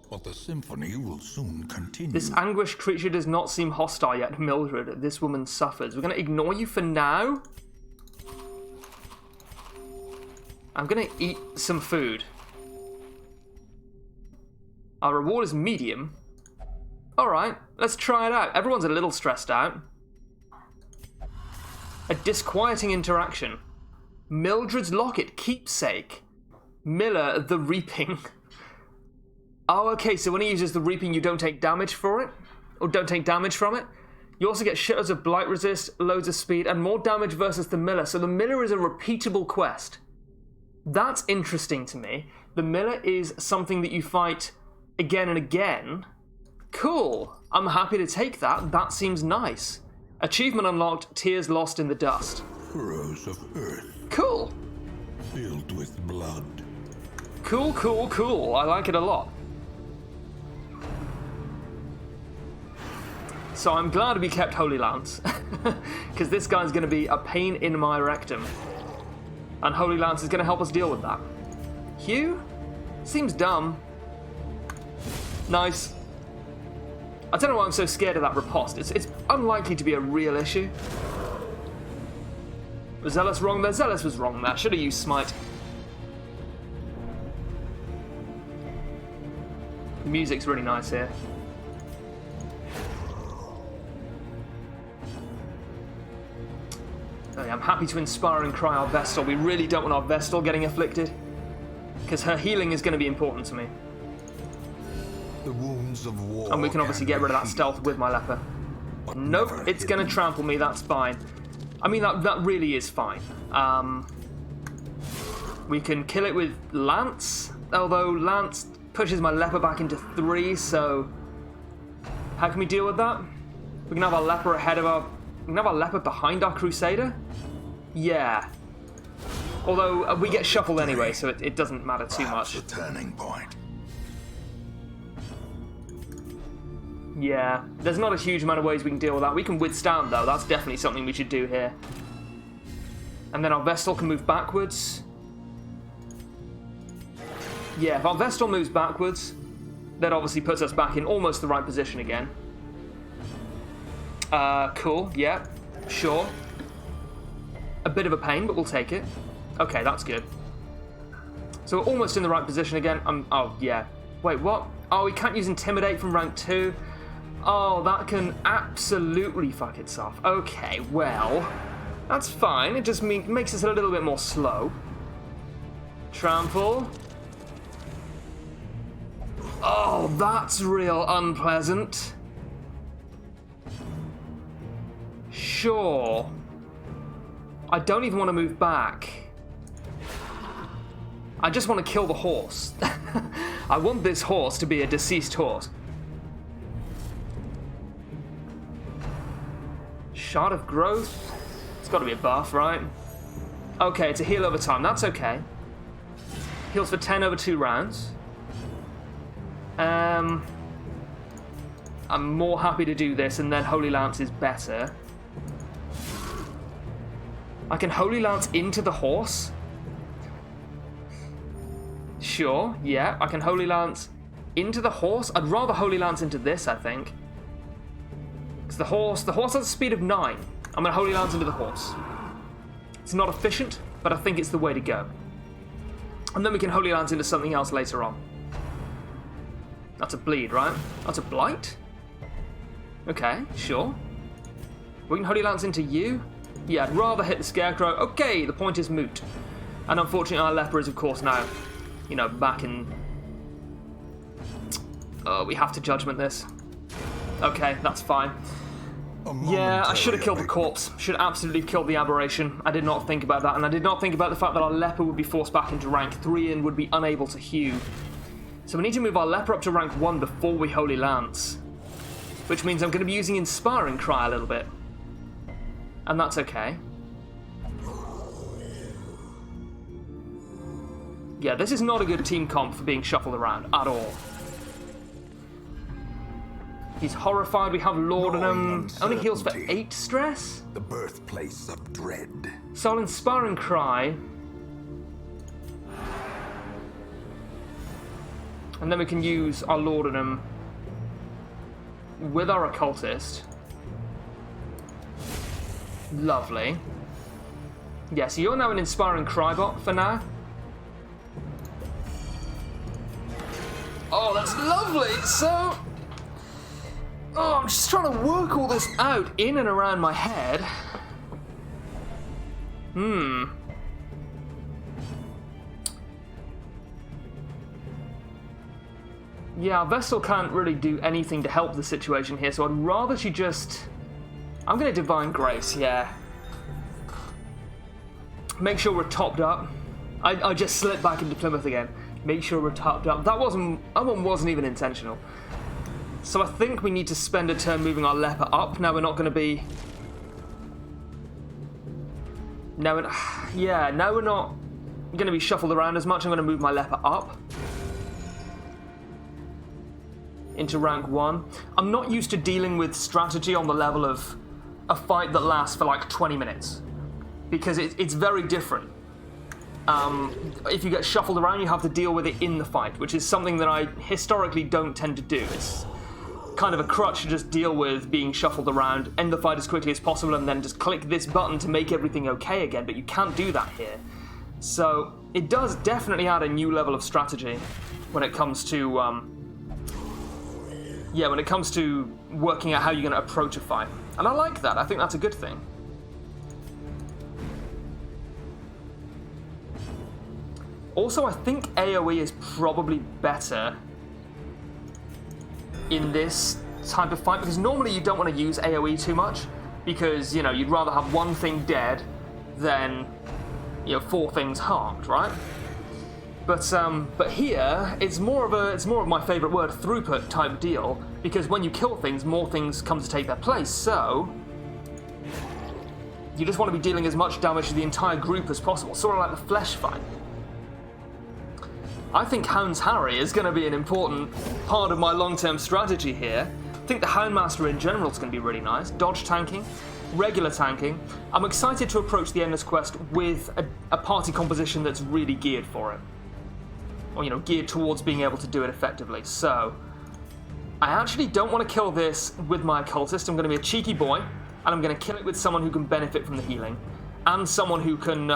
But the symphony will soon continue. This anguished creature does not seem hostile yet, Mildred. This woman suffers. We're going to ignore you for now. I'm going to eat some food. Our reward is medium. Alright, let's try it out. Everyone's a little stressed out. A disquieting interaction. Mildred's locket, keepsake. Miller, the reaping. Oh, okay, so when he uses the reaping, you don't take damage for it? Or don't take damage from it? You also get shitloads of blight resist, loads of speed, and more damage versus the Miller. So the Miller is a repeatable quest. That's interesting to me. The Miller is something that you fight again and again. Cool. I'm happy to take that. That seems nice. Achievement unlocked, tears lost in the dust. Furrows of earth. Cool. Filled with blood. Cool, cool, cool. I like it a lot. So I'm glad we kept Holy Lance, because this guy's going to be a pain in my rectum. And Holy Lance is going to help us deal with that. Hugh? Seems dumb. Nice. I don't know why I'm so scared of that riposte. It's unlikely to be a real issue. Was Zealous wrong there? Zealous was wrong there. Should have used Smite. The music's really nice here. I'm happy to inspire and cry our Vestal. We really don't want our Vestal getting afflicted, because her healing is going to be important to me. The wounds of war. And we can obviously get rid of that stealth with my leper. Nope, it's going to trample me, that's fine. I mean, that really is fine. We can kill it with Lance, although Lance pushes my leper back into 3, so how can we deal with that? We can have our leper ahead of our... We can have our leper behind our Crusader? Yeah. Although we get shuffled anyway, so it doesn't matter too much. A turning point. Yeah, there's not a huge amount of ways we can deal with that. We can withstand, though. That's definitely something we should do here. And then our Vestal can move backwards. Yeah, if our Vestal moves backwards, that obviously puts us back in almost the right position again. Cool, yeah, sure. A bit of a pain, but we'll take it. Okay, that's good. So we're almost in the right position again. Oh, yeah. Wait, what? Oh, we can't use Intimidate from rank 2. Oh, that can absolutely fuck itself. Okay, well, that's fine. It just makes us a little bit more slow. Trample. Oh, that's real unpleasant. Sure. I don't even want to move back. I just want to kill the horse. I want this horse to be a deceased horse. Shard of Growth. It's got to be a buff, right? Okay, it's a heal over time. That's okay. Heals for 10 over 2 rounds. I'm more happy to do this, and then Holy Lance is better. I can Holy Lance into the horse. Sure, yeah, I can Holy Lance into the horse. I'd rather Holy Lance into this, I think. Because the horse has a speed of 9. I'm going to Holy Lance into the horse. It's not efficient, but I think it's the way to go. And then we can Holy Lance into something else later on. That's a bleed, right? That's a blight? Okay, sure. We can Holy Lance into you? Yeah, I'd rather hit the Scarecrow. Okay, the point is moot. And unfortunately our leper is, of course, now, you know, back in... Oh, we have to judgment this. Okay, that's fine. Yeah, I should have killed the corpse. Should absolutely have killed the aberration. I did not think about that, and I did not think about the fact that our leper would be forced back into rank 3 and would be unable to hew. So we need to move our leper up to rank 1 before we Holy Lance. Which means I'm going to be using Inspiring Cry a little bit. And that's okay. Yeah, this is not a good team comp for being shuffled around at all. He's horrified. We have Laudanum. Only heals for 8 stress? The birthplace of dread. So I'll Inspiring Cry. And then we can use our Laudanum with our Occultist. Lovely. Yeah, so you're now an Inspiring Cry bot for now. Oh, that's lovely! So... Oh, I'm just trying to work all this out in and around my head. Yeah, Vestal can't really do anything to help the situation here, so I'd rather she just... I'm going to Divine Grace, yeah. Make sure we're topped up. I just slipped back into Plymouth again. Make sure we're topped up. That one wasn't even intentional. So I think we need to spend a turn moving our leper up. Now we're not going to be... Now we're not going to be shuffled around as much. I'm going to move my leper up into rank 1. I'm not used to dealing with strategy on the level of a fight that lasts for like 20 minutes. Because it's very different. If you get shuffled around, you have to deal with it in the fight, which is something that I historically don't tend to do. It's kind of a crutch to just deal with being shuffled around, end the fight as quickly as possible, and then just click this button to make everything okay again, but you can't do that here. So it does definitely add a new level of strategy when it comes to, when it comes to working out how you're going to approach a fight. And I like that. I think that's a good thing. Also, I think AoE is probably better in this type of fight, because normally you don't want to use AoE too much, because, you know, you'd rather have one thing dead than, you know, 4 things harmed, right? But here it's more of my favourite word, throughput type deal, because when you kill things, more things come to take their place. So you just want to be dealing as much damage to the entire group as possible, sort of like the flesh fight. I think Hound's Harry is going to be an important part of my long-term strategy here. I think the Houndmaster in general is going to be really nice. Dodge tanking, regular tanking. I'm excited to approach the Endless Quest with a party composition that's really geared for it. Or, you know, geared towards being able to do it effectively. So, I actually don't want to kill this with my occultist. I'm going to be a cheeky boy, and I'm going to kill it with someone who can benefit from the healing, and someone who can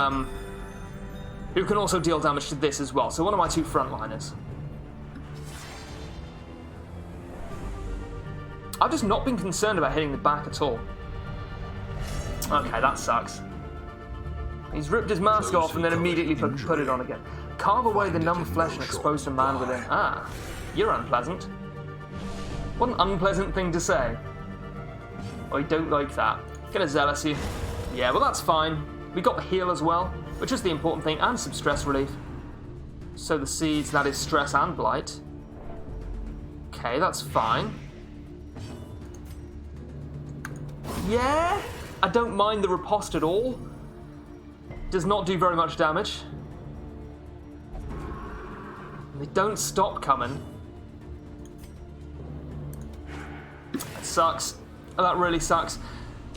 also deal damage to this as well. So one of my 2 frontliners. I've just not been concerned about hitting the back at all. Okay, that sucks. He's ripped his mask off and then immediately put it on again. Carve away the numb flesh and expose the man within. Ah, you're unpleasant. What an unpleasant thing to say. I don't like that. Get a Zealousy. Yeah, well that's fine. We got the heal as well, which is the important thing, and some stress relief. So the seeds, that is stress and blight. Okay, that's fine. Yeah, I don't mind the riposte at all. Does not do very much damage. They don't stop coming. That sucks. Oh, that really sucks.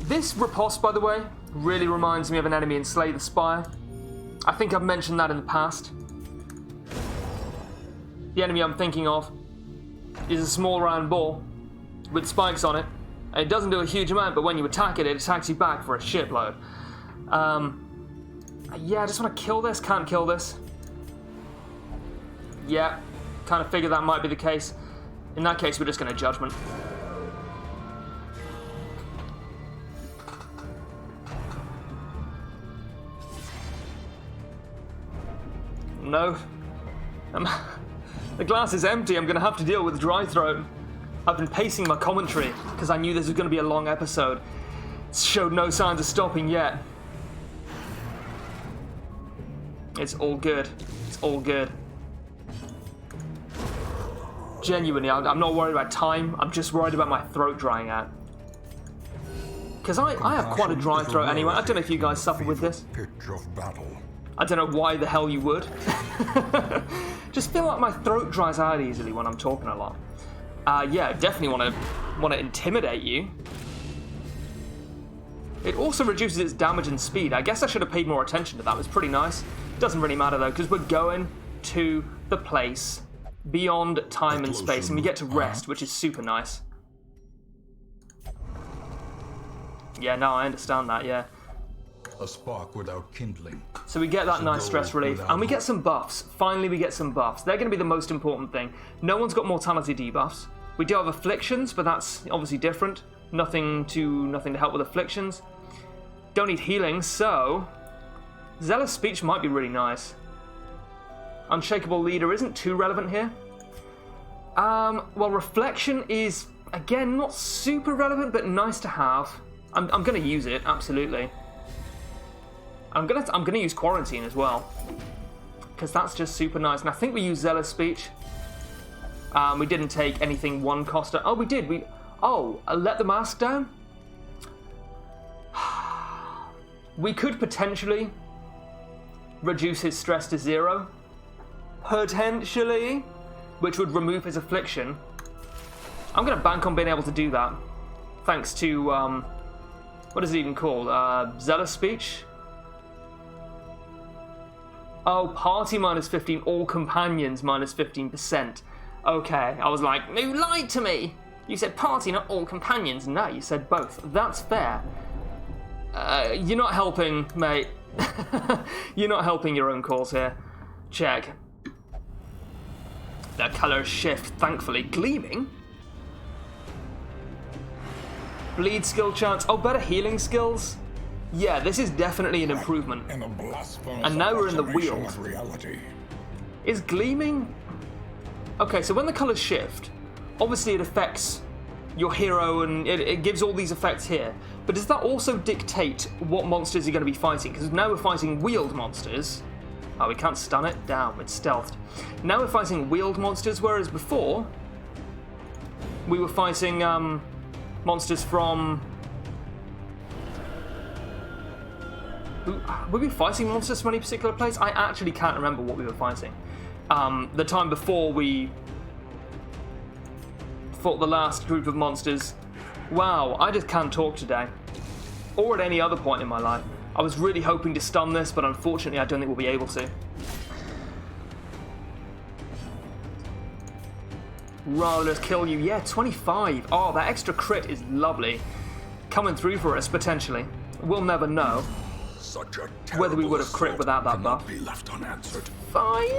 This riposte, by the way, really reminds me of an enemy in Slay the Spire. I think I've mentioned that in the past. The enemy I'm thinking of is a small round ball with spikes on it. And it doesn't do a huge amount, but when you attack it, it attacks you back for a shitload. Yeah, I just want to kill this. Can't kill this. Yeah, kind of figured that might be the case. In that case, we're just going to Judgment. No. The glass is empty. I'm going to have to deal with dry throat. I've been pacing my commentary because I knew this was going to be a long episode. It showed no signs of stopping yet. It's all good. It's all good. Genuinely, I'm not worried about time. I'm just worried about my throat drying out. Because I have quite a dry throat anyway. I don't know if you guys suffer with this. I don't know why the hell you would. Just feel like my throat dries out easily when I'm talking a lot. Yeah, definitely want to intimidate you. It also reduces its damage and speed. I guess I should have paid more attention to that. It was pretty nice. Doesn't really matter though, because we're going to the place beyond time and space, and we get to rest, which is super nice. Yeah, no, I understand that, yeah. A spark without kindling. So we get that nice stress relief, and we get some buffs. Finally, we get some buffs. They're going to be the most important thing. No one's got mortality debuffs. We do have afflictions, but that's obviously different. Nothing to help with afflictions. Don't need healing, so Zealous Speech might be really nice. Unshakable Leader isn't too relevant here. Well, Reflection is, again, not super relevant, but nice to have. I'm going to use it, absolutely. I'm gonna use Quarantine as well, because that's just super nice. And I think we used Zealous Speech. We didn't take anything one coster. Oh, we did. Let the mask down. We could potentially reduce his stress to 0. Potentially, which would remove his affliction. I'm going to bank on being able to do that, thanks to, what is it even called? Zealous Speech? Oh, party minus 15, all companions minus 15%. Okay, I was like, you lied to me! You said party, not all companions. No, you said both. That's fair. You're not helping, mate. You're not helping your own cause here. Check. The colours shift, thankfully. Gleaming? Bleed skill chance. Oh, better healing skills? Yeah, this is definitely an improvement. And now we're in the wheel. Is gleaming? Okay, so when the colours shift, obviously it affects your hero, and it gives all these effects here. But does that also dictate what monsters you're going to be fighting? Because now we're fighting wheeled monsters. Oh, we can't stun it? Damn, it's stealthed. Now we're fighting wheeled monsters, whereas before we were fighting monsters from... Were we fighting monsters from any particular place? I actually can't remember what we were fighting. The time before we fought the last group of monsters. Wow, I just can't talk today. Or at any other point in my life. I was really hoping to stun this, but unfortunately I don't think we'll be able to. Rather just kill you. Yeah, 25. Oh, that extra crit is lovely. Coming through for us, potentially. We'll never know whether we would have crit without that buff. Be left unanswered. Fine.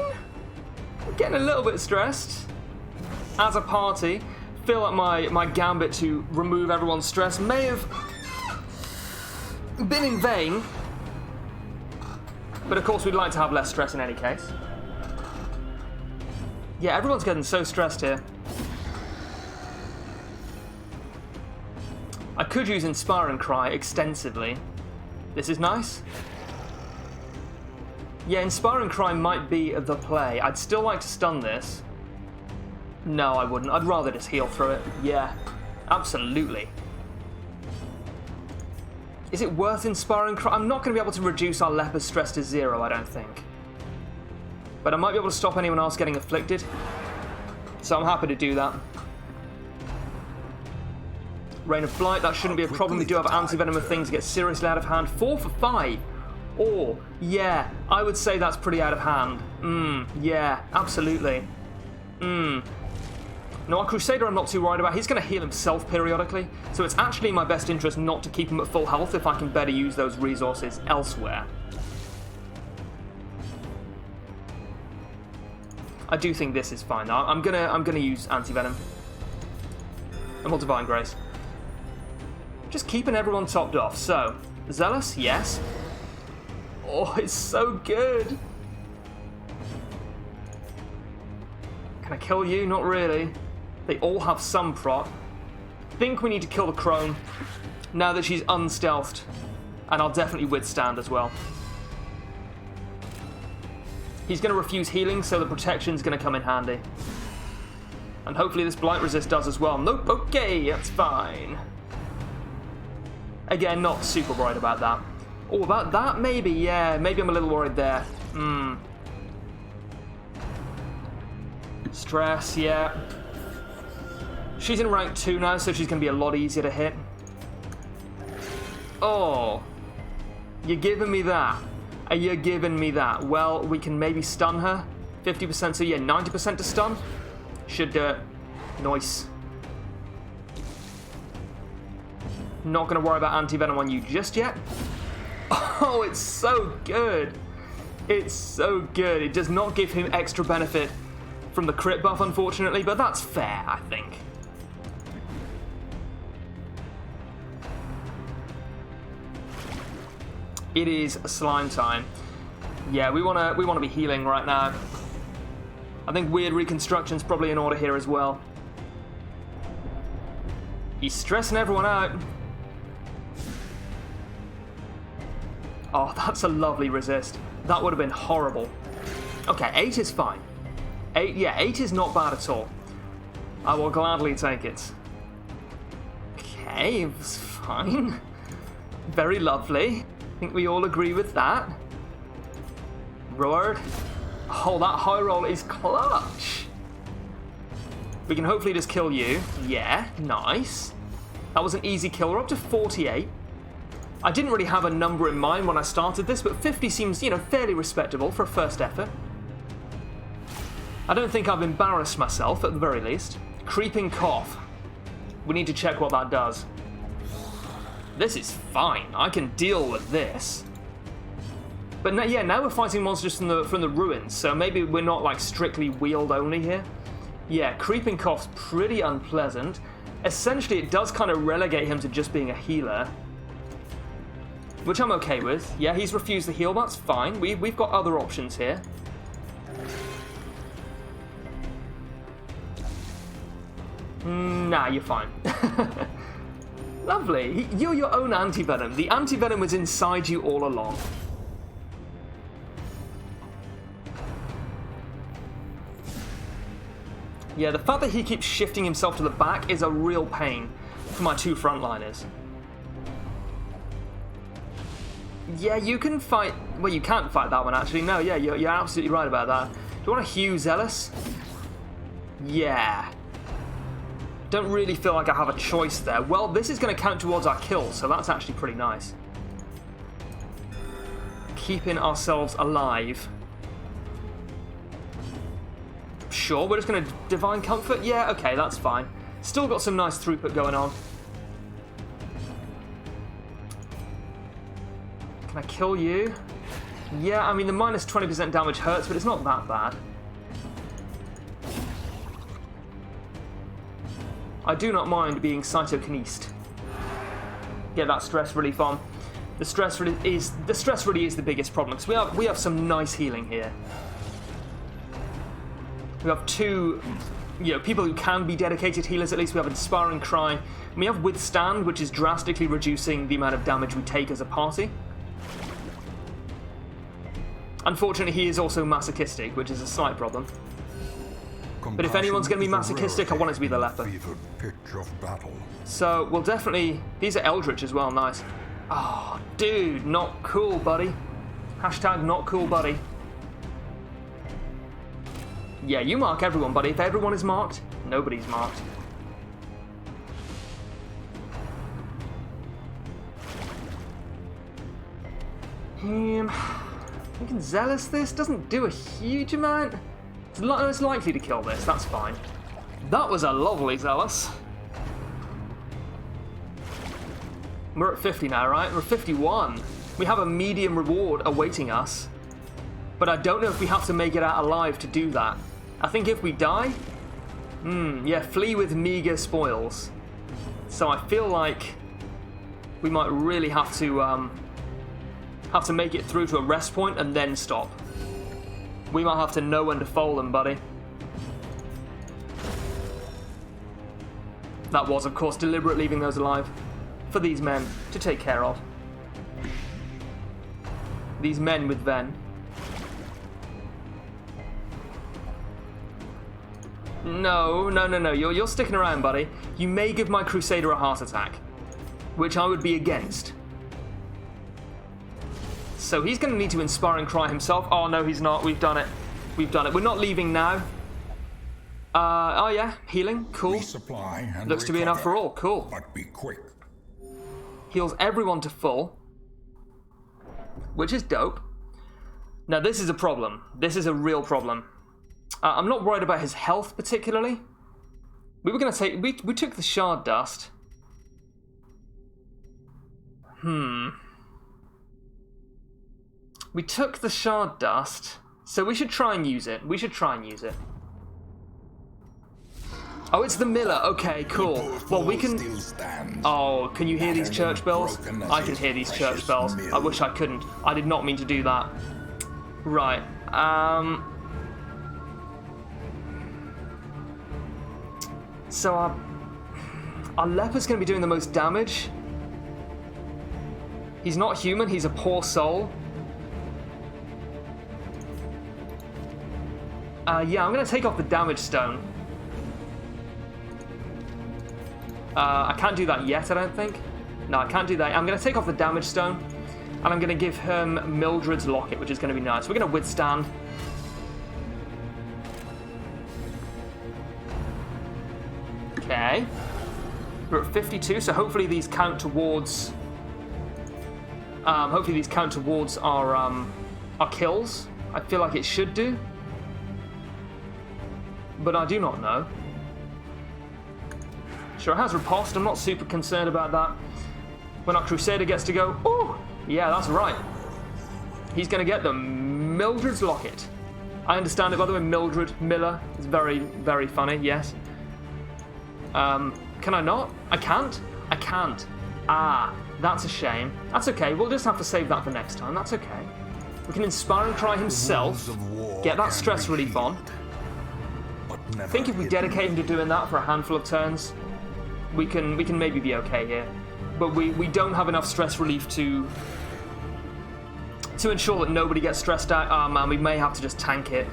I'm getting a little bit stressed. As a party, feel like my gambit to remove everyone's stress may have been in vain. But of course we'd like to have less stress in any case. Yeah, everyone's getting so stressed here. I could use Inspire and Cry extensively. This is nice. Yeah, Inspire and Cry might be the play. I'd still like to stun this. No, I wouldn't. I'd rather just heal through it. Yeah, absolutely. Is it worth Inspire and Cry? I'm not going to be able to reduce our leper's stress to 0, I don't think. But I might be able to stop anyone else getting afflicted. So I'm happy to do that. Rain of Blight, that shouldn't be a problem. We do have anti-venom if things get seriously out of hand. 4 for 5. Or, yeah, I would say that's pretty out of hand. Yeah, absolutely. No, our Crusader I'm not too worried about. He's going to heal himself periodically. So it's actually in my best interest not to keep him at full health if I can better use those resources elsewhere. I do think this is fine. I'm gonna use anti-venom. And we'll Divine Grace. Just keeping everyone topped off. So, Zealous, yes. Oh, it's so good. Can I kill you? Not really. They all have some prot. Think we need to kill the Crone now that she's unstealthed. And I'll definitely withstand as well. He's going to refuse healing, so the protection's going to come in handy. And hopefully this Blight Resist does as well. Nope, okay, that's fine. Again, not super worried about that. Oh, about that? Maybe, yeah. Maybe I'm a little worried there. Stress, yeah. She's in rank 2 now, so she's going to be a lot easier to hit. Oh. You're giving me that. You're giving me that. Well, we can maybe stun her. 50%, so yeah, 90% to stun. Should do it. Nice. Not going to worry about anti-venom on you just yet. Oh, it's so good. It's so good. It does not give him extra benefit from the crit buff, unfortunately, but that's fair, I think. It is slime time. Yeah, we wanna be healing right now. I think weird reconstruction's probably in order here as well. He's stressing everyone out. Oh, that's a lovely resist. That would have been horrible. Okay, 8 is fine. 8 is not bad at all. I will gladly take it. Okay, it was fine. Very lovely. I think we all agree with that. Roared. Oh, that high roll is clutch. We can hopefully just kill you. Yeah, nice. That was an easy kill. We're up to 48. I didn't really have a number in mind when I started this, but 50 seems, fairly respectable for a first effort. I don't think I've embarrassed myself, at the very least. Creeping Cough. We need to check what that does. This is fine. I can deal with this. But now we're fighting monsters from the ruins, so maybe we're not like strictly wheeled only here. Yeah, Creeping Cough's pretty unpleasant. Essentially, it does kind of relegate him to just being a healer, which I'm okay with. Yeah, he's refused the heal. That's fine. We've got other options here. Nah, you're fine. Lovely. You're your own anti-venom. The anti-venom was inside you all along. Yeah, the fact that he keeps shifting himself to the back is a real pain for my two frontliners. Yeah, you can fight... Well, you can't fight that one, actually. No, yeah, you're absolutely right about that. Do you want to hew Zealous? Yeah. Don't really feel like I have a choice there. Well, this is going to count towards our kill, so that's actually pretty nice. Keeping ourselves alive. Sure, we're just going to Divine Comfort? Yeah, okay, that's fine. Still got some nice throughput going on. Can I kill you? Yeah, I mean, the minus 20% damage hurts, but it's not that bad. I do not mind being cytokinesed. Get that stress relief on. The stress really is the biggest problem, because we have some nice healing here. We have two, people who can be dedicated healers. At least we have Inspiring Cry. And we have Withstand, which is drastically reducing the amount of damage we take as a party. Unfortunately, he is also masochistic, which is a slight problem. But if anyone's going to be masochistic, I want it to be the leper. So we'll definitely... These are Eldritch as well, nice. Oh, dude, not cool, buddy. Hashtag not cool, buddy. Yeah, you mark everyone, buddy. If everyone is marked, nobody's marked. We can Zealous this. Doesn't do a huge amount. It's likely to kill this, that's fine. That was a lovely Zealous. We're at 50 now, right? We're at 51. We have a medium reward awaiting us. But I don't know if we have to make it out alive to do that. I think if we die... yeah, flee with meager spoils. So I feel like we might really have to make it through to a rest point and then stop. We might have to know when to fold them, buddy. That was, of course, deliberate leaving those alive for these men to take care of. These men with Ven. No. You're sticking around, buddy. You may give my Crusader a heart attack, which I would be against. So he's going to need to Inspiring Cry himself. Oh, no, he's not. We've done it. We've done it. We're not leaving now. Oh, yeah. Healing. Cool. Looks to be enough for all. Cool. But be quick. Heals everyone to full, which is dope. Now, this is a problem. This is a real problem. I'm not worried about his health particularly. We were going to take... We took the Shard Dust. We took the Shard Dust, so we should try and use it. Oh, it's the Miller. Okay, cool. Well, we can... Oh, can you hear these church bells? I can hear these church bells. I wish I couldn't. I did not mean to do that. Right. So our leper's going to be doing the most damage. He's not human. He's a poor soul. Yeah, I'm going to take off the damage stone. I can't do that yet, I don't think. No, I can't do that. I'm going to take off the damage stone, and I'm going to give him Mildred's Locket, which is going to be nice. We're going to Withstand. Okay. We're at 52, so hopefully these count towards... our kills. I feel like it should do. But I do not know. Sure, it has riposte. I'm not super concerned about that. When our Crusader gets to go, oh, yeah, that's right. He's going to get the Mildred's Locket. I understand it, by the way. Miller is very, very funny, yes. Can I not? I can't? I can't. Ah, that's a shame. That's okay. We'll just have to save that for next time. That's okay. We can Inspiring Cry himself, get that stress relief on. I think if we dedicate him to doing that for a handful of turns, we can maybe be okay here. But we don't have enough stress relief to ensure that nobody gets stressed out. Oh man, we may have to just tank it.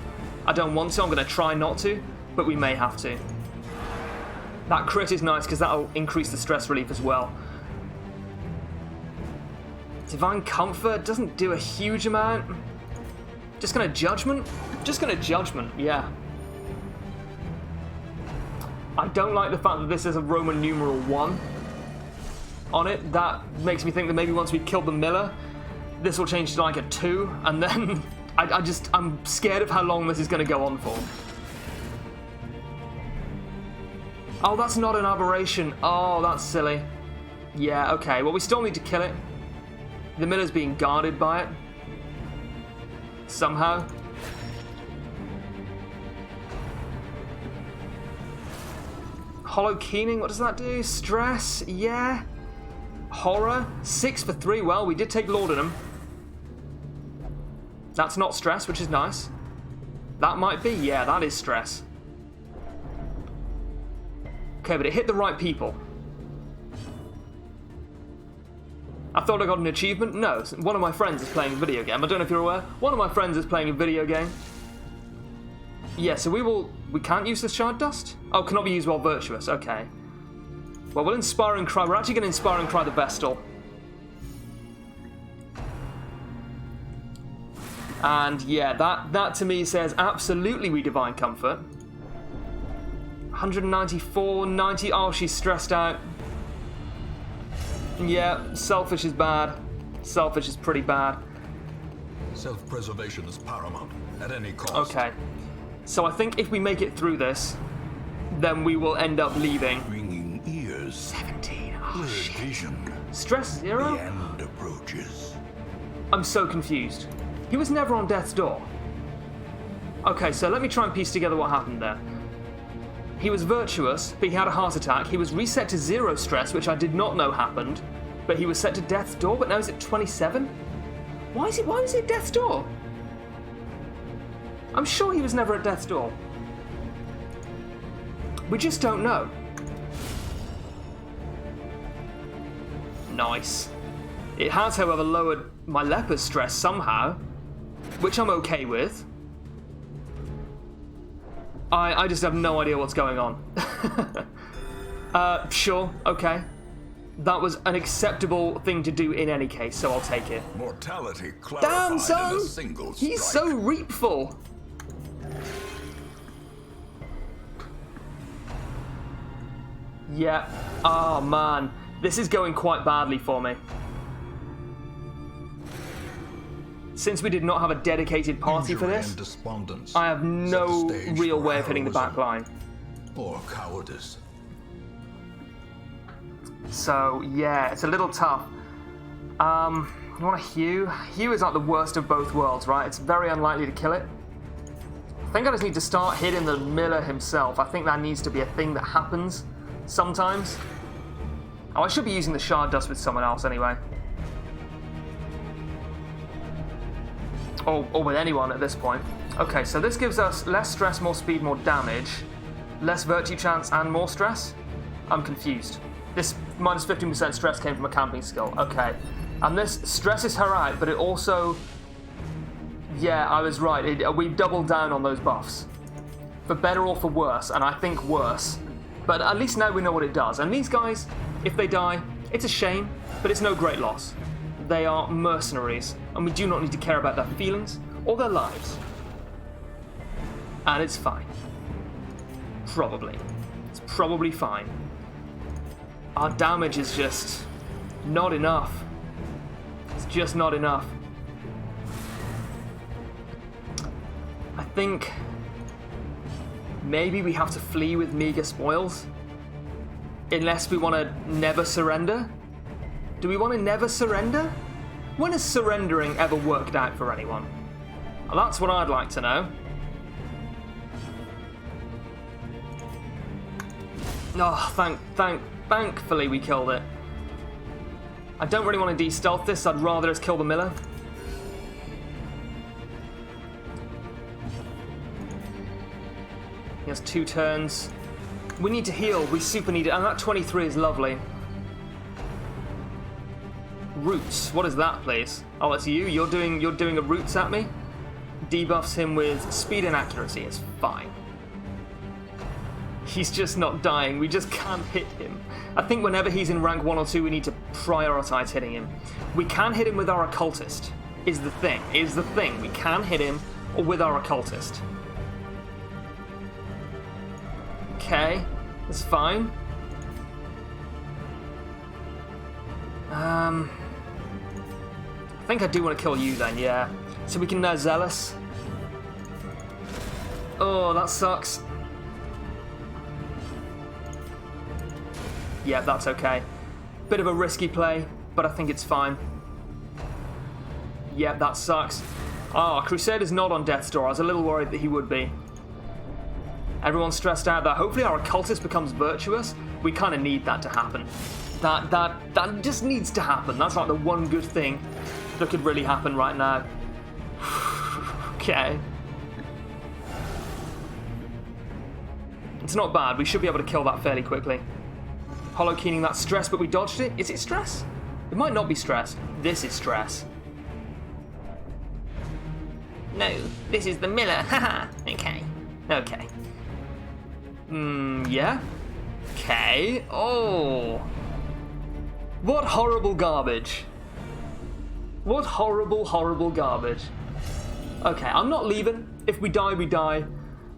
I don't want to, I'm going to try not to, but we may have to. That crit is nice because that'll increase the stress relief as well. Divine Comfort doesn't do a huge amount. Just going to Judgment? Just going to Judgment, yeah. I don't like the fact that this is a Roman numeral 1 on it. That makes me think that maybe once we kill the Miller, this will change to like a 2, and then I'm scared of how long this is going to go on for. Oh, that's not an aberration. Oh, that's silly. Yeah, okay. Well, we still need to kill it. The Miller's being guarded by it. Somehow. Hollow Keening, what does that do? Stress, yeah. Horror, 6 for 3. Well, we did take Laudanum. That's not stress, which is nice. That might be, yeah, that is stress. Okay, but it hit the right people. I thought I got an achievement. No, one of my friends is playing a video game. I don't know if you're aware. One of my friends is playing a video game. Yeah, so we can't use the Shard Dust? Oh, cannot be used while virtuous. Okay. Well, we'll Inspire and Cry. We're actually going to Inspire and Cry the Vestal. And yeah, that to me says absolutely we Divine Comfort. 194, 90. Oh, she's stressed out. Yeah, Selfish is bad. Selfish is pretty bad. Self-preservation is paramount at any cost. Okay. So I think if we make it through this, then we will end up leaving. Ringing ears. 17. Oh, shit. Vision. Stress 0? The end approaches. I'm so confused. He was never on death's door. Okay, so let me try and piece together what happened there. He was virtuous, but he had a heart attack. He was reset to 0 stress, which I did not know happened. But he was set to death's door, but now he's at 27? Why was he at death's door? I'm sure he was never at death's door. We just don't know. Nice. It has, however, lowered my leper's stress somehow, which I'm okay with. I just have no idea what's going on. Sure, okay. That was an acceptable thing to do in any case, so I'll take it. Mortality Damn, clarified son! in a single He's strike. so reapful. Yeah. Oh, man. This is going quite badly for me. Since we did not have a dedicated party for this, I have no real way of hitting the back line. Or cowardice. So, yeah, it's a little tough. You want a Hugh? Hugh is like the worst of both worlds, right? It's very unlikely to kill it. I think I just need to start hitting the Miller himself. I think that needs to be a thing that happens sometimes. Oh, I should be using the Shard Dust with someone else anyway. Or with anyone at this point. Okay, so this gives us less stress, more speed, more damage, less virtue chance, and more stress? I'm confused. This minus 15% stress came from a camping skill. Okay. And this stresses her out, but it also... Yeah, I was right. We've doubled down on those buffs. For better or for worse, and I think worse. But at least now we know what it does. And these guys, if they die, it's a shame, but it's no great loss. They are mercenaries, and we do not need to care about their feelings or their lives. And it's fine. Probably. It's probably fine. Our damage is just not enough. It's just not enough. I think maybe we have to flee with meager spoils. Unless we want to never surrender. Do we want to never surrender? When has surrendering ever worked out for anyone? Well, that's what I'd like to know. Oh, thankfully we killed it. I don't really want to de-stealth this. I'd rather us kill the Miller. has 2 turns. We need to heal. We super need it. And that 23 is lovely. Roots. What is that, please? Oh, it's you. You're doing a roots at me. Debuffs him with speed and accuracy. It's fine. He's just not dying. We just can't hit him. I think whenever he's in rank 1 or 2, we need to prioritize hitting him. We can hit him with our occultist. Is the thing. We can hit him with our occultist. Okay, that's fine. I think I do want to kill you then, yeah. So we can Zealous. Oh, that sucks. Yeah, that's okay. Bit of a risky play, but I think it's fine. Yeah, that sucks. Ah, Crusader's not on death's door. I was a little worried that he would be. Everyone's stressed out that hopefully our occultist becomes virtuous. We kind of need that to happen. That just needs to happen. That's like the one good thing that could really happen right now. Okay. It's not bad. We should be able to kill that fairly quickly. Hollow Keening, that's stress, but we dodged it. Is it stress? It might not be stress. This is stress. No, this is the miller. Haha. Okay. Okay. Yeah? Okay. Oh. What horrible garbage. What horrible, horrible garbage. Okay, I'm not leaving. If we die, we die.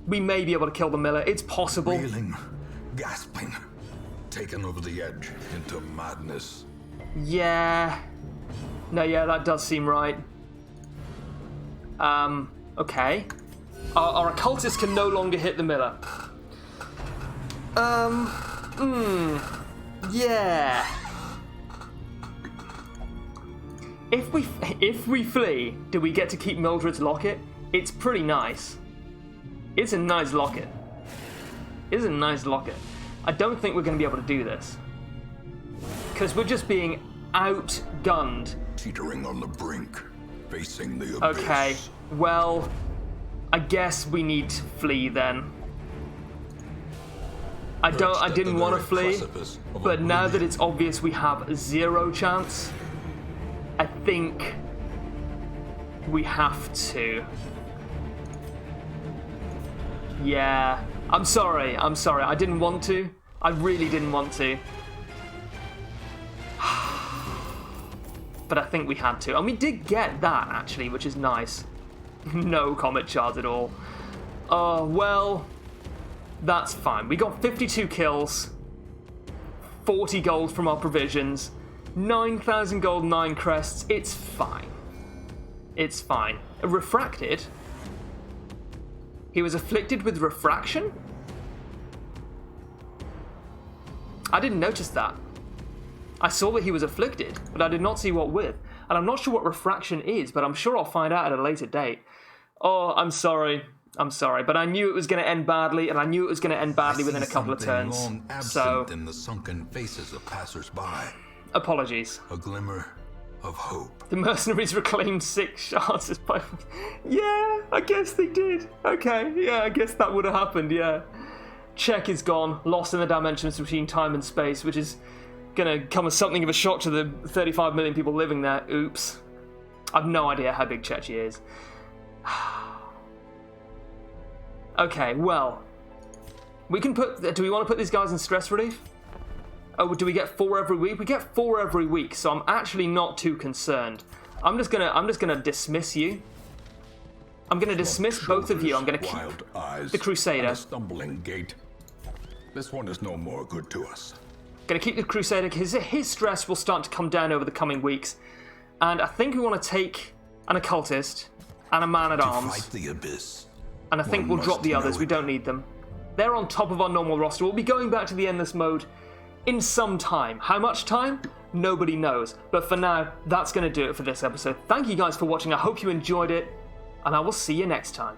We may be able to kill the miller. It's possible. Reeling, gasping, taken over the edge into madness. Yeah. No, yeah, that does seem right. Okay. Our occultist can no longer hit the miller. Yeah. If we flee, do we get to keep Mildred's locket? It's pretty nice. It's a nice locket. It's a nice locket. I don't think we're going to be able to do this. Because we're just being outgunned. Teetering on the brink, facing the abyss. Okay, well, I guess we need to flee then. I didn't want to flee, but now that it's obvious we have 0 chance, I think we have to. Yeah, I'm sorry, I didn't want to. I really didn't want to. But I think we had to. And we did get that, actually, which is nice. No comet shards at all. Oh, well, that's fine. We got 52 kills, 40 gold from our provisions, 9,000 gold, 9 crests. It's fine. It's fine. Refracted? He was afflicted with refraction? I didn't notice that. I saw that he was afflicted, but I did not see what with. And I'm not sure what refraction is, but I'm sure I'll find out at a later date. Oh, I'm sorry. I'm sorry, but I knew it was going to end badly, and I knew it was going to end badly within a couple of turns. Long absent in the sunken faces of passers-by. Apologies. A glimmer of hope. The mercenaries reclaimed 6 shards as by... Yeah, I guess they did. Okay, yeah, I guess that would have happened, yeah. Czech is gone, lost in the dimensions between time and space, which is going to come as something of a shock to the 35 million people living there. Oops. I've no idea how big Chechi is. Okay, well, we can put... Do we want to put these guys in stress relief? Oh, do we get 4 every week? We get 4 every week, so I'm actually not too concerned. I'm just gonna dismiss you. I'm gonna dismiss both of you. I'm gonna keep the Crusader. A stumbling gait. This one is no more good to us. Gonna keep the Crusader because his stress will start to come down over the coming weeks, and I think we want to take an occultist and a man-at-arms. Fight the abyss. And I think we'll drop the others. We don't need them. They're on top of our normal roster. We'll be going back to the Endless mode in some time. How much time? Nobody knows. But for now, that's going to do it for this episode. Thank you guys for watching. I hope you enjoyed it, and I will see you next time.